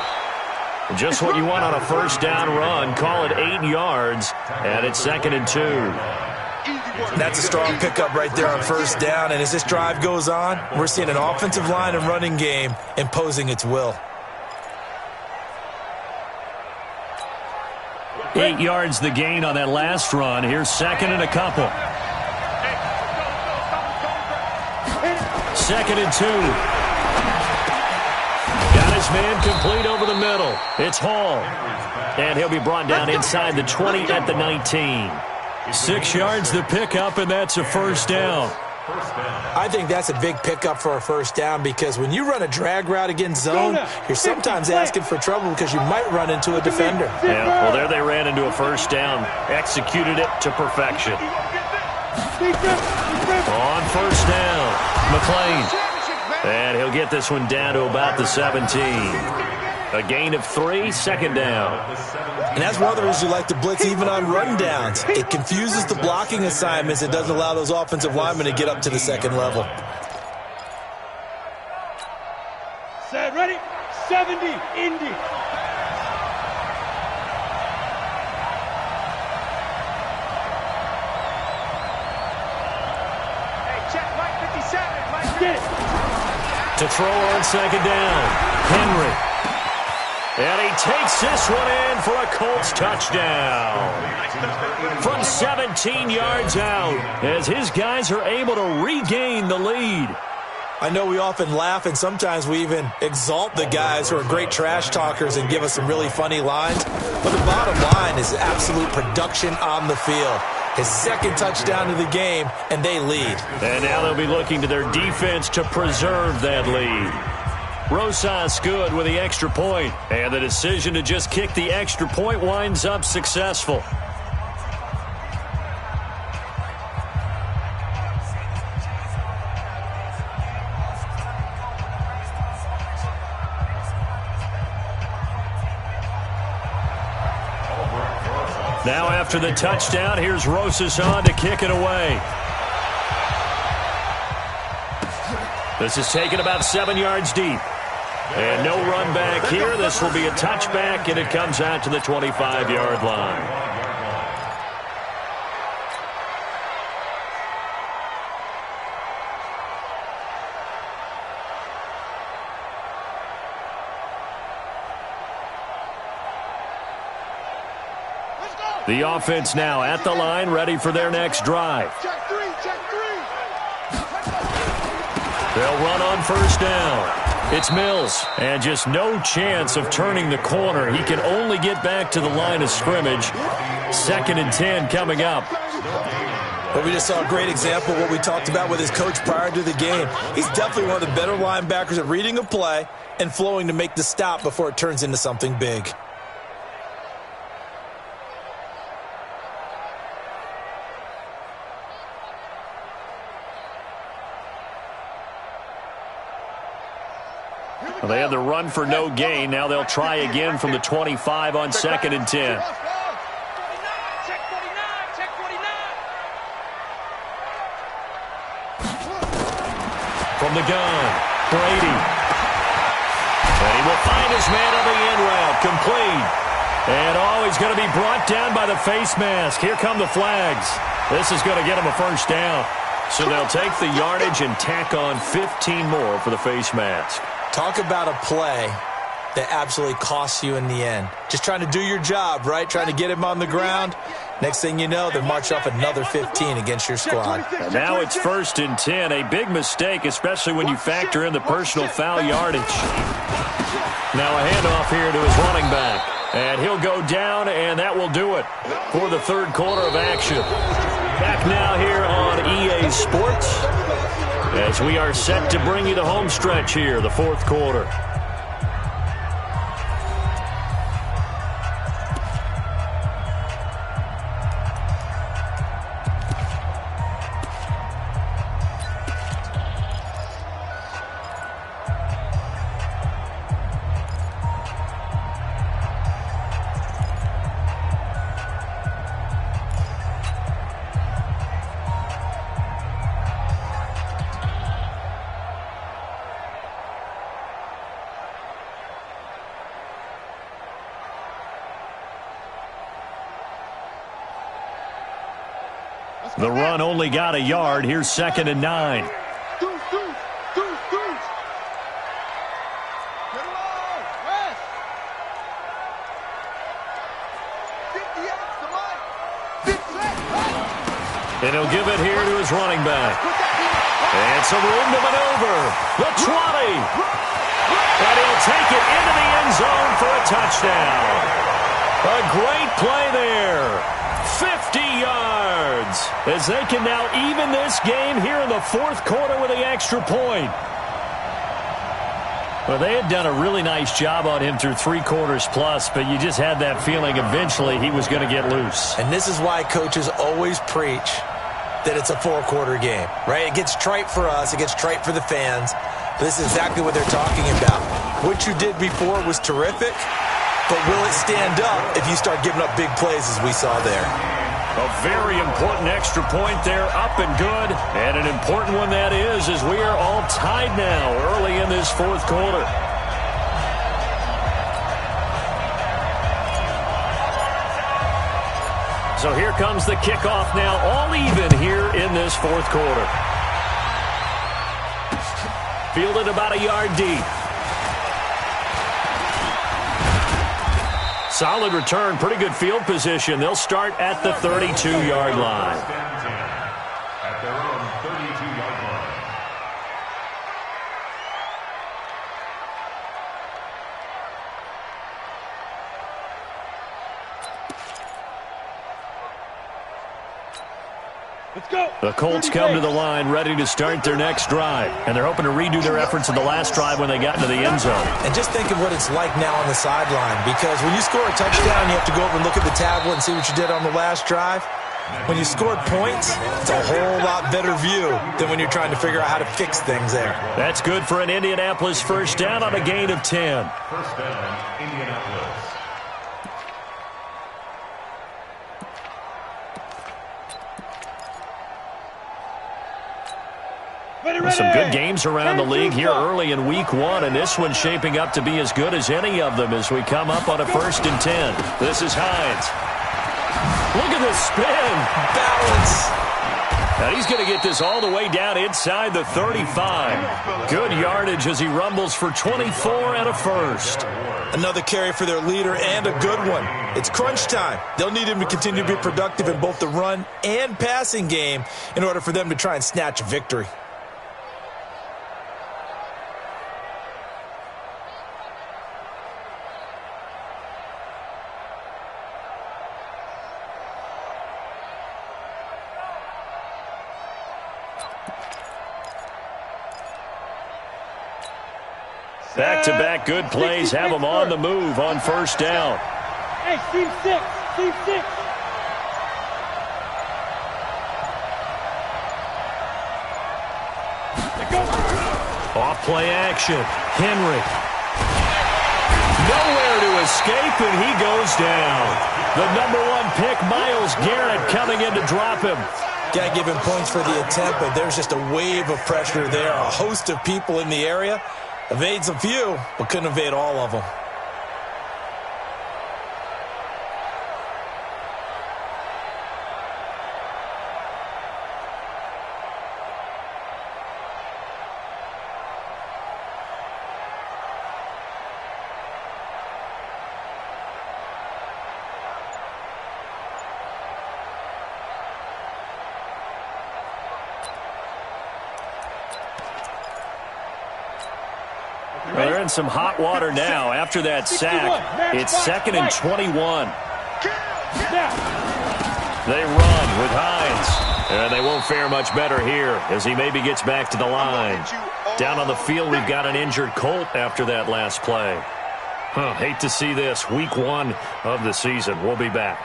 Just what you want on a first down run. Call it 8 yards, and it's 2nd and 2. That's a strong pickup right there on first down, and as this drive goes on, we're seeing an offensive line and running game imposing its will. 8 yards the gain on that last run. Here's 2nd and a couple. 2nd and 2. Got his man complete over the middle. It's Hall. And he'll be brought down inside the 20 at the 19. 6 yards the pickup, and that's a first down. I think that's a big pickup for a first down because when you run a drag route against zone, you're sometimes asking for trouble because you might run into a defender. Yeah, well, there they ran into a first down. Executed it to perfection. On first down, McLean. And he'll get this one down to about the 17. A gain of 3, 2nd down. And that's one of the reasons you like to blitz even on run downs. It confuses the blocking assignments. It doesn't allow those offensive linemen to get up to the second level. Set, ready, 70, Indy. Hey, check Mike 57. Mike, get it. To throw on 2nd down, Henry. And he takes this one in for a Colts touchdown. From 17 yards out, as his guys are able to regain the lead. I know we often laugh, and sometimes we even exalt the guys who are great trash talkers and give us some really funny lines. But the bottom line is absolute production on the field. His 2nd touchdown of the game, and they lead. And now they'll be looking to their defense to preserve that lead. Rosas good with the extra point, and the decision to just kick the extra point winds up successful. Now after the touchdown, here's Rosas on to kick it away. This is taken about 7 yards deep. And no run back here. This will be a touchback, and it comes out to the 25-yard line. The offense now at the line, ready for their next drive. Check 3, check 3. They'll run on first down. It's Mills, and just no chance of turning the corner. He can only get back to the line of scrimmage. 2nd and 10 coming up. But we just saw a great example of what we talked about with his coach prior to the game. He's definitely one of the better linebackers at reading a play and flowing to make the stop before it turns into something big. Well, they had the run for no gain. Now they'll try again from the 25 on 2nd and 10. From the gun, Brady. And he will find his man on the end route, complete. And he's going to be brought down by the face mask. Here come the flags. This is going to get him a first down. So they'll take the yardage and tack on 15 more for the face mask. Talk about a play that absolutely costs you in the end. Just trying to do your job, right? Trying to get him on the ground. Next thing you know, they march off another 15 against your squad. And now it's 1st and 10. A big mistake, especially when you factor in the personal foul yardage. Now a handoff here to his running back. And he'll go down, and that will do it for the 3rd quarter of action. Back now here on EA Sports, as we are set to bring you the home stretch here, the 4th quarter. The run only got a yard. Here's 2nd and 9. Deuce. Get along. West. 58, come on. 58, right. And he'll give it here to his running back. And some room to maneuver. The 20. And he'll take it into the end zone for a touchdown. A great play there. 50 yards. As they can now even this game here in the fourth quarter with the extra point. Well, they had done a really nice job on him through 3 quarters plus, but you just had that feeling eventually he was going to get loose. And this is why coaches always preach that it's a 4-quarter game, right? It gets trite for us. It gets trite for the fans. But this is exactly what they're talking about. What you did before was terrific, but will it stand up if you start giving up big plays as we saw there? A very important extra point there, up and good. And an important one that is, as we are all tied now early in this fourth quarter. So here comes the kickoff now, all even here in this fourth quarter. Fielded about a yard deep. Solid return, pretty good field position. They'll start at the 32-yard line. At their own 32-yard line. Let's go. The Colts come to the line ready to start their next drive. And they're hoping to redo their efforts in the last drive when they got into the end zone. And just think of what it's like now on the sideline, because when you score a touchdown, you have to go over and look at the tablet and see what you did on the last drive. When you scored points, it's a whole lot better view than when you're trying to figure out how to fix things there. That's good for an Indianapolis first down on a gain of 10. First down, Indianapolis. Some good games around the league here early in week 1, and this one's shaping up to be as good as any of them as we come up on a 1st and 10. This is Hines. Look at the spin. Balance. And he's going to get this all the way down inside the 35. Good yardage as he rumbles for 24 and a first. Another carry for their leader and a good one. It's crunch time. They'll need him to continue to be productive in both the run and passing game in order for them to try and snatch a victory. Back-to-back good plays have them on the move on first down. Hey, team 6. Team 6. Off play action. Henry. Nowhere to escape, and he goes down. The #1 pick, Myles Garrett, coming in to drop him. Got to give him points for the attempt, but there's just a wave of pressure there. A host of people in the area. Evades a few, but couldn't evade all of them. Well, they're in some hot water now. After that sack, it's 2nd and 21. They run with Hines. And they won't fare much better here as he maybe gets back to the line. Down on the field, we've got an injured Colt after that last play. Hate to see this. Week 1 of the season. We'll be back.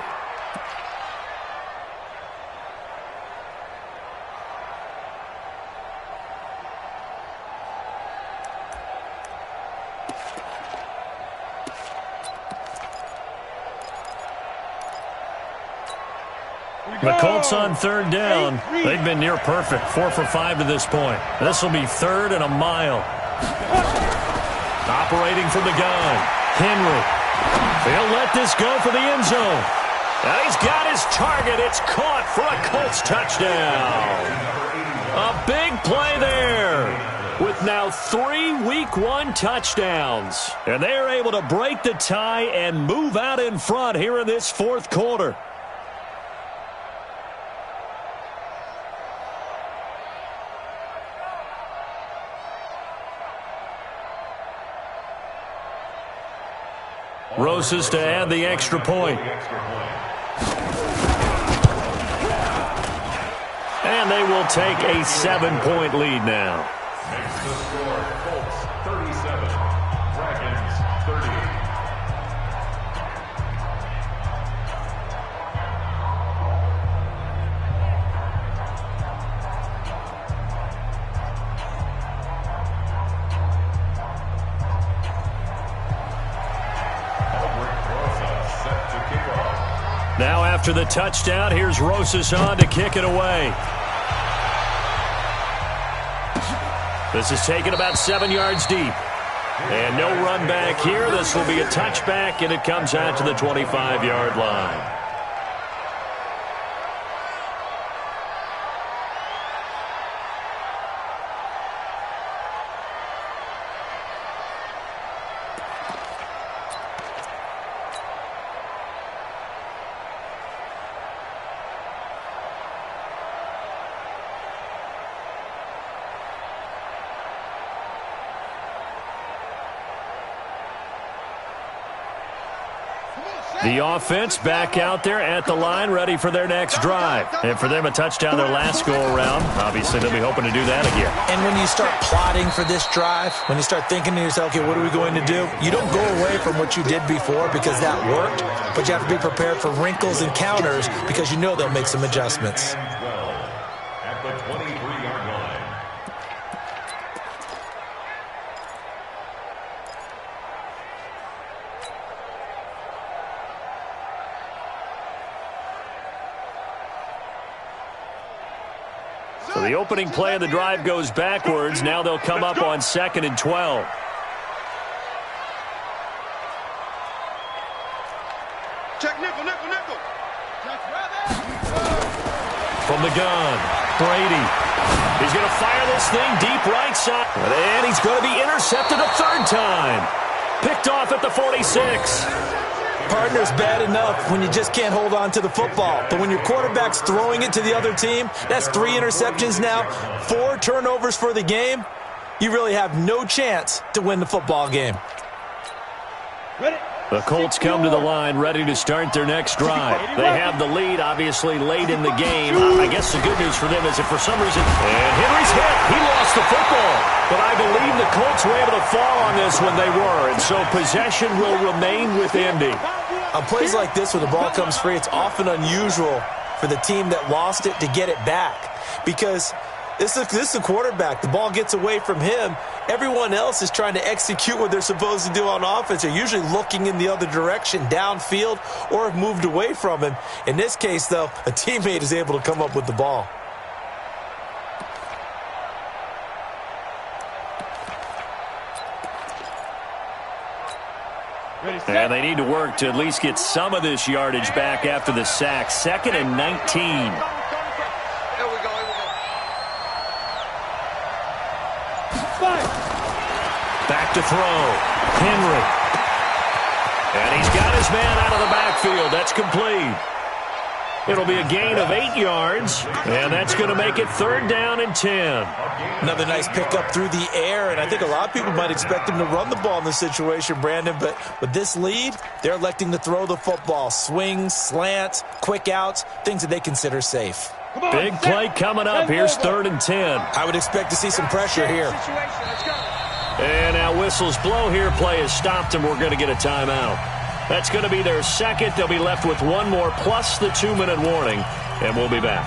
The Colts on 3rd down. They've been near perfect. 4 for 5 to this point. This will be 3rd and a mile. Operating from the gun. Henry. They'll let this go for the end zone. And he's got his target. It's caught for a Colts touchdown. A big play there. With now 3 Week 1 touchdowns. And they're able to break the tie and move out in front here in this fourth quarter. Rosas to add the extra point. And they will take a 7-point lead now. Makes the score Colts 37, Dragons 30. Now after the touchdown, here's Rosas on to kick it away. This is taken about 7 yards deep. And no run back here. This will be a touchback, and it comes out to the 25-yard line. The offense back out there at the line, ready for their next drive. And for them, a touchdown their last go-around. Obviously, they'll be hoping to do that again. And when you start plotting for this drive, when you start thinking to yourself, okay, what are we going to do? You don't go away from what you did before because that worked, but you have to be prepared for wrinkles and counters because you know they'll make some adjustments. At the 23-yard line. So the opening play of the drive goes backwards. Now they'll come up on 2nd and 12. Check nickel, nickel, nickel. From the gun, Brady. He's going to fire this thing deep right side. And he's going to be intercepted a third time. Picked off at the 46. Partner's bad enough when you just can't hold on to the football. But when your quarterback's throwing it to the other team, that's 3 interceptions now, 4 turnovers for the game. You really have no chance to win the football game. The Colts come to the line ready to start their next drive. They have the lead, obviously, late in the game. I guess the good news for them is if for some reason, and Henry's hit, he lost the football. But I believe the Colts were able to fall on this when they were, and so possession will remain with Indy. On plays like this when the ball comes free, it's often unusual for the team that lost it to get it back because this is a quarterback. The ball gets away from him. Everyone else is trying to execute what they're supposed to do on offense. They're usually looking in the other direction, downfield, or have moved away from him. In this case, though, a teammate is able to come up with the ball. And they need to work to at least get some of this yardage back after the sack. 2nd and 19. Here we go. Back to throw. Henry. And he's got his man out of the backfield. That's complete. It'll be a gain of 8 yards, and that's going to make it 3rd down and 10. Another nice pickup through the air, and I think a lot of people might expect him to run the ball in this situation, Brandon, but with this lead, they're electing to throw the football. Swings, slants, quick outs, things that they consider safe. Big play coming up. Here's 3rd and 10. I would expect to see some pressure here. And now whistles blow here. Play is stopped, and we're going to get a timeout. That's going to be their second. They'll be left with one more plus the 2-minute warning, and we'll be back.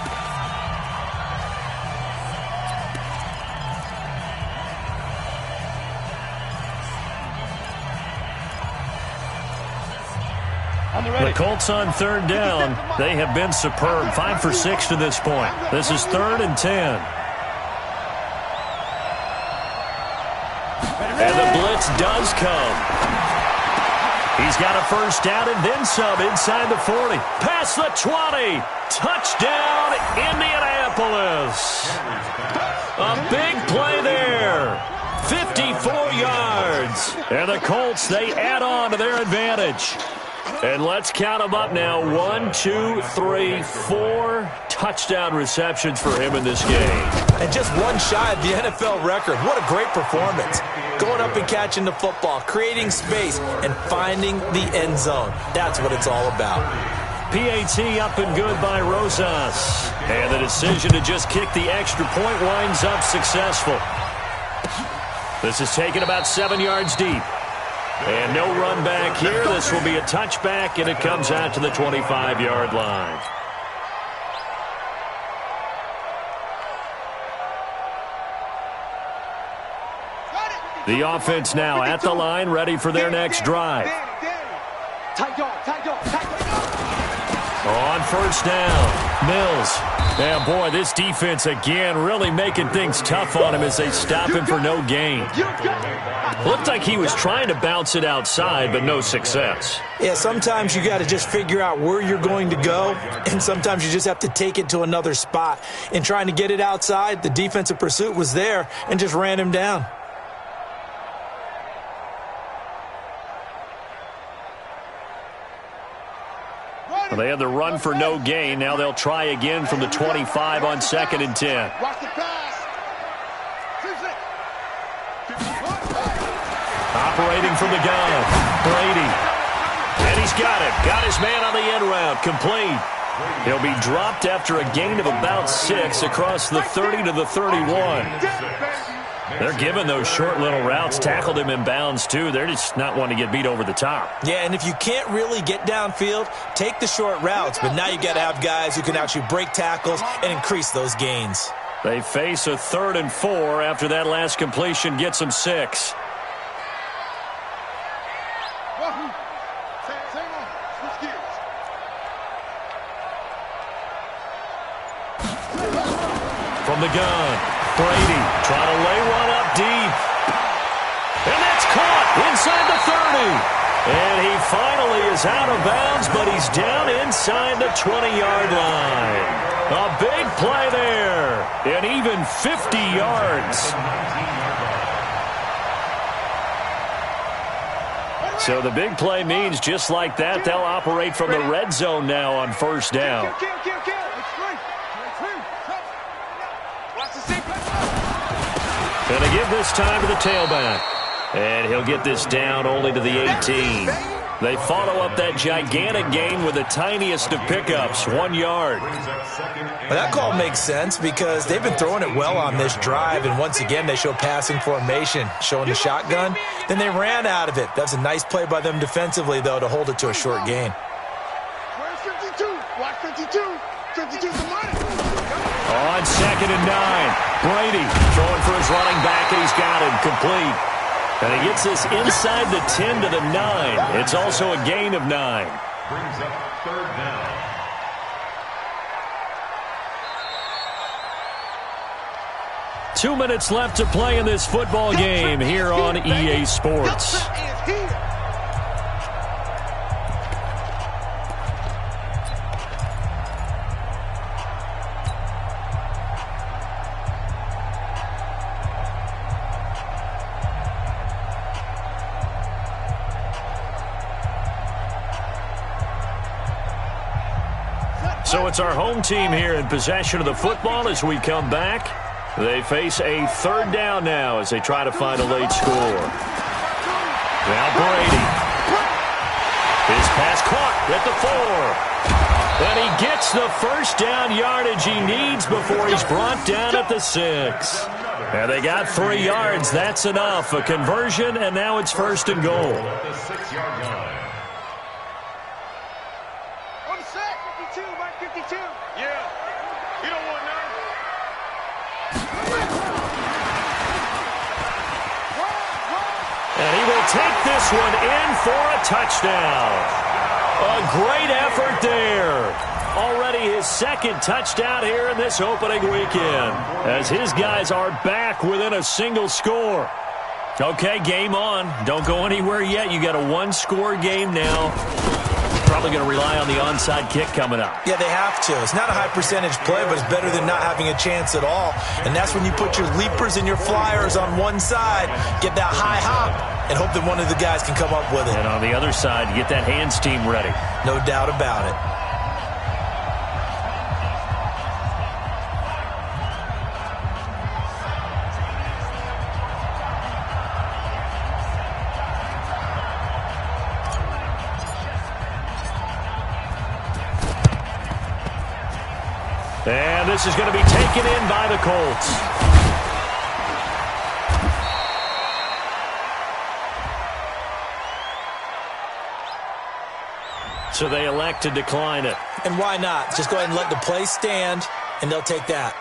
The Colts on 3rd down. They have been superb. 5 for 6 to this point. This is 3rd and 10. And the blitz does come. He's got a first down and then some inside the 40. Past the 20. Touchdown, Indianapolis. A big play there. 54 yards. And the Colts, they add on to their advantage. And let's count them up now. 1, 2, 3, 4 touchdown receptions for him in this game. And just one shy of the NFL record. What a great performance. going up and catching the football, creating space, and finding the end zone. That's what it's all about. PAT up and good by Rosas. And the decision to just kick the extra point winds up successful. This is taken about 7 yards deep. And no run back here. This will be a touchback, and it comes out to the 25-yard line. The offense now at the line, ready for their next drive. On first down, Mills. And boy, this defense again really making things tough on him as they stop him for no gain. Looked like he was trying to bounce it outside, but no success. Yeah, sometimes you got to just figure out where you're going to go, and sometimes you just have to take it to another spot. In trying to get it outside, the defensive pursuit was there and just ran him down. Well, they had the run for no gain. Now they'll try again from the 25 on 2nd and 10. Operating from the gun, Brady. And he's got it. Got his man on the end route. Complete. He'll be dropped after a gain of about 6 across the 30 to the 31. They're giving those short little routes. Tackled him in bounds, too. They're just not wanting to get beat over the top. Yeah, and if you can't really get downfield, take the short routes. But now you got to have guys who can actually break tackles and increase those gains. They face a 3rd and 4 after that last completion gets them 6. From the gun, Brady trying to lay one up deep. And that's caught inside the 30. And he finally is out of bounds, but he's down inside the 20-yard line. A big play there, and even 50 yards. So the big play means just like that, they'll operate from the red zone now on first down. And they give this time to the tailback. And he'll get this down only to the 18. They follow up that gigantic gain with the tiniest of pickups, 1 yard. Well, that call makes sense because they've been throwing it well on this drive, and once again they show passing formation, showing the shotgun. Then they ran out of it. That's a nice play by them defensively, though, to hold it to a short gain. On 2nd and 9, Brady throwing for his running back, and he's got him complete. And he gets this inside the 10 to the 9. It's also a gain of 9. Brings up 3rd down. Two minutes left to play in this football game here on EA Sports. So it's our home team here in possession of the football as we come back. They face a 3rd down now as they try to find a late score. Now Brady. His pass caught at the 4. And he gets the first down yardage he needs before he's brought down at the 6. And they got 3 yards. That's enough. A conversion, and now it's 1st and goal. At the 6-yard line. And he will take this one in for a touchdown. A great effort there. Already his 2nd touchdown here in this opening weekend, as his guys are back within a single score. Okay, game on. Don't go anywhere yet. You got a 1-score game now. Probably going to rely on the onside kick coming up. Yeah, they have to. It's not a high percentage play, but it's better than not having a chance at all. And that's when you put your leapers and your flyers on one side, get that high hop, and hope that one of the guys can come up with it. And on the other side, get that hands team ready. No doubt about it. this is going to be taken in by the Colts. So they elect to decline it. And why not? Just go ahead and let the play stand, and they'll take that.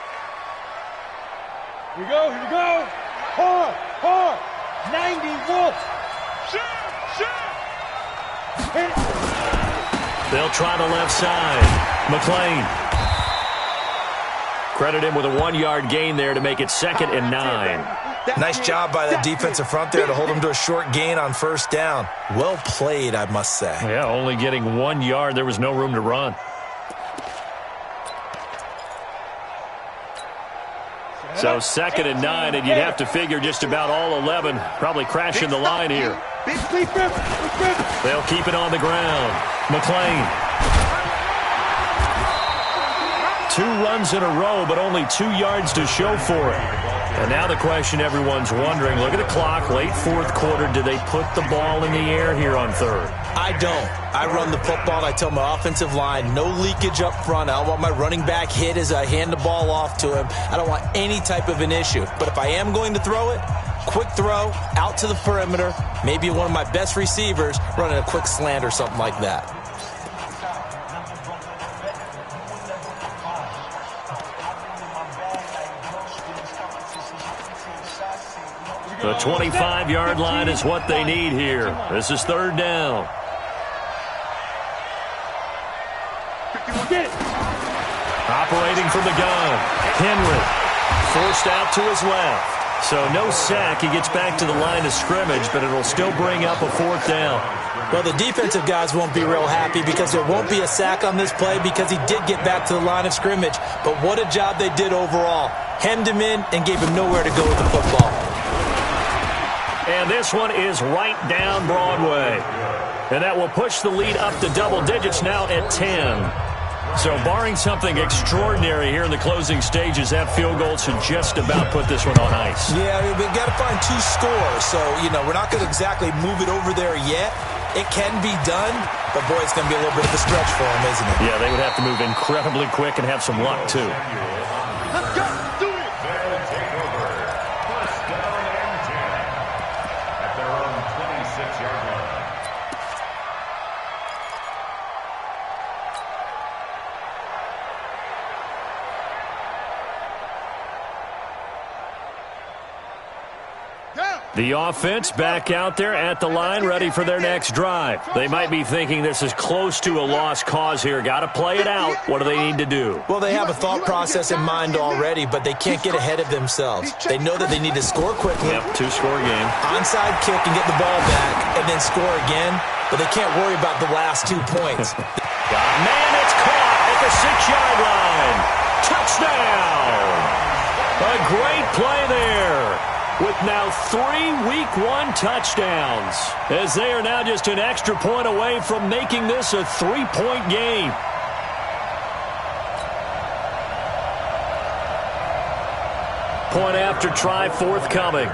Here we go, here we go. Hard. 90 volts. Hit. They'll try the left side. McLean. Credit him with a 1-yard gain there to make it 2nd and 9. Nice job by the defensive front there to hold him to a short gain on first down. Well played, I must say. Yeah, only getting 1 yard. There was no room to run. So 2nd and 9, and you'd have to figure just about all 11 probably crashing the line here. They'll keep it on the ground. McLean. 2 runs in a row, but only 2 yards to show for it. And now the question everyone's wondering, look at the clock, late 4th quarter, do they put the ball in the air here on 3rd? I don't. I run the football, and I tell my offensive line, no leakage up front. I don't want my running back hit as I hand the ball off to him. I don't want any type of an issue. But if I am going to throw it, quick throw, out to the perimeter, maybe one of my best receivers running a quick slant or something like that. The 25-yard line is what they need here. This is 3rd down. Operating from the gun. Henry forced out to his left. So no sack. He gets back to the line of scrimmage, but it'll still bring up a 4th down. Well, the defensive guys won't be real happy because there won't be a sack on this play because he did get back to the line of scrimmage. But what a job they did overall. Hemmed him in and gave him nowhere to go with the football. And this one is right down Broadway. And that will push the lead up to double digits now at 10. So barring something extraordinary here in the closing stages, that field goal should just about put this one on ice. Yeah, we've got to find 2 scores. So, we're not going to exactly move it over there yet. It can be done, but, boy, it's going to be a little bit of a stretch for them, isn't it? Yeah, they would have to move incredibly quick and have some luck, too. Let's go. Do it. They'll take over. First down and 10 at their own 26-yard line. The offense back out there at the line, ready for their next drive. They might be thinking this is close to a lost cause here. Got to play it out. What do they need to do? Well, they have a thought process in mind already, but they can't get ahead of themselves. They know that they need to score quickly. Yep, 2-score game. Onside kick and get the ball back, and then score again. But they can't worry about the last 2 points. Man, it's caught at the 6-yard line. Touchdown! A great play there, with now 3 Week 1 touchdowns, as they are now just an extra point away from making this a 3-point game. Point after try forthcoming.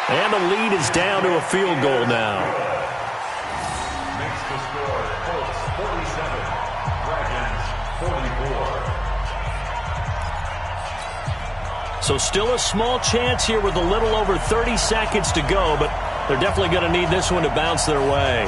And the lead is down to a field goal now. Makes the score Colts 47, Dragons 44. So still a small chance here with a little over 30 seconds to go, but they're definitely going to need this one to bounce their way.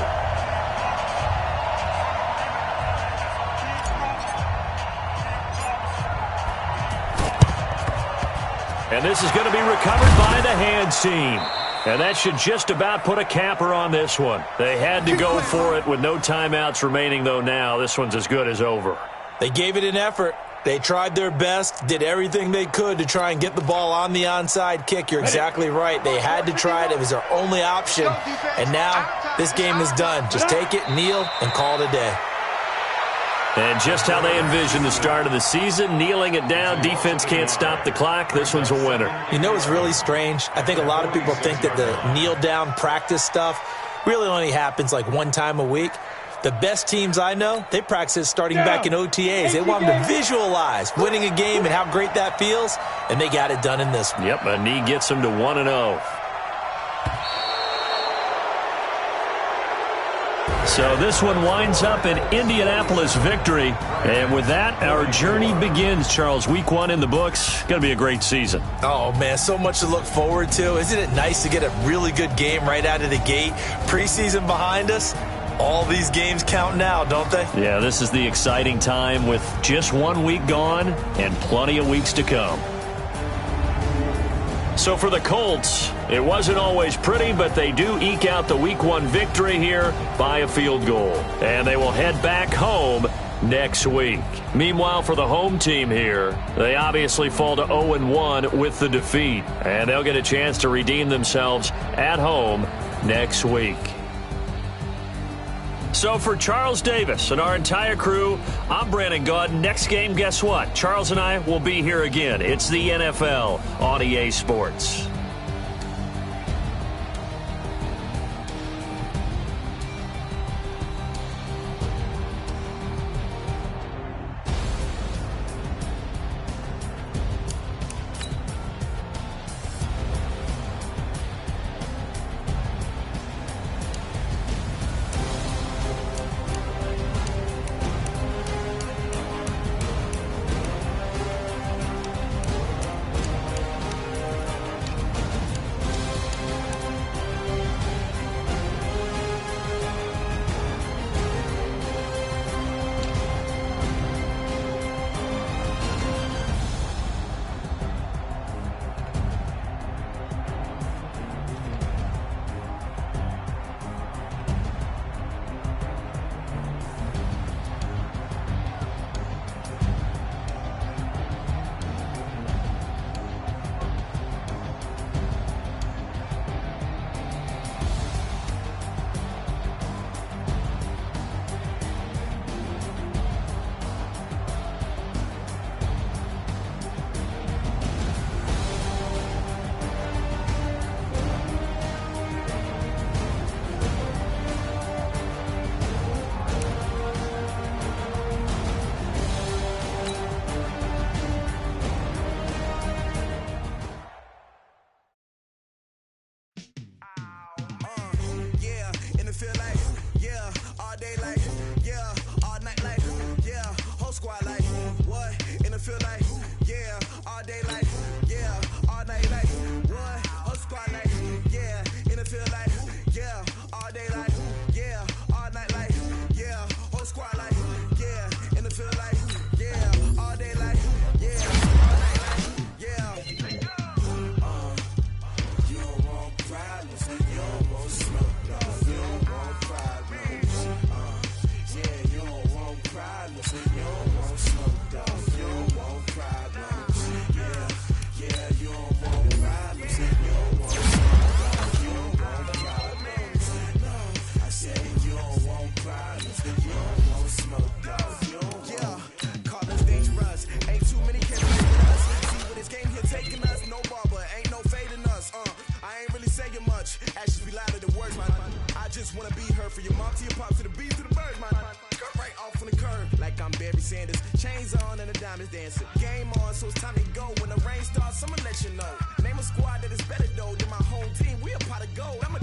And this is going to be recovered by the hands team. And that should just about put a capper on this one. They had to go for it with no timeouts remaining, though now. This one's as good as over. They gave it an effort. They tried their best, did everything they could to try and get the ball on the onside kick. You're exactly right. They had to try it. It was their only option. And now this game is done. Just take it, kneel, and call it a day. And just how they envisioned the start of the season, kneeling it down, defense can't stop the clock. This one's a winner. You know, it's really strange. I think a lot of people think that the kneel-down practice stuff really only happens like 1 time a week. The best teams I know, they practice it starting back in OTAs. They want them to visualize winning a game and how great that feels, and they got it done in this one. Yep, a knee gets them to 1-0. So this one winds up an Indianapolis victory. And with that, our journey begins, Charles. Week 1 in the books. Going to be a great season. Oh, man, so much to look forward to. Isn't it nice to get a really good game right out of the gate? Preseason behind us. All these games count now, don't they? Yeah, this is the exciting time with just 1 week gone and plenty of weeks to come. So for the Colts, it wasn't always pretty, but they do eke out the Week 1 victory here by a field goal. And they will head back home next week. Meanwhile, for the home team here, they obviously fall to 0-1 with the defeat. And they'll get a chance to redeem themselves at home next week. So for Charles Davis and our entire crew, I'm Brandon Gaudin. Next game, guess what? Charles and I will be here again. It's the NFL on EA Sports. Chains on and the diamonds dancing. Game on, so it's time to go. When the rain starts, I'ma let you know. Name a squad that is better though than my home team. We a pot of gold. I'm a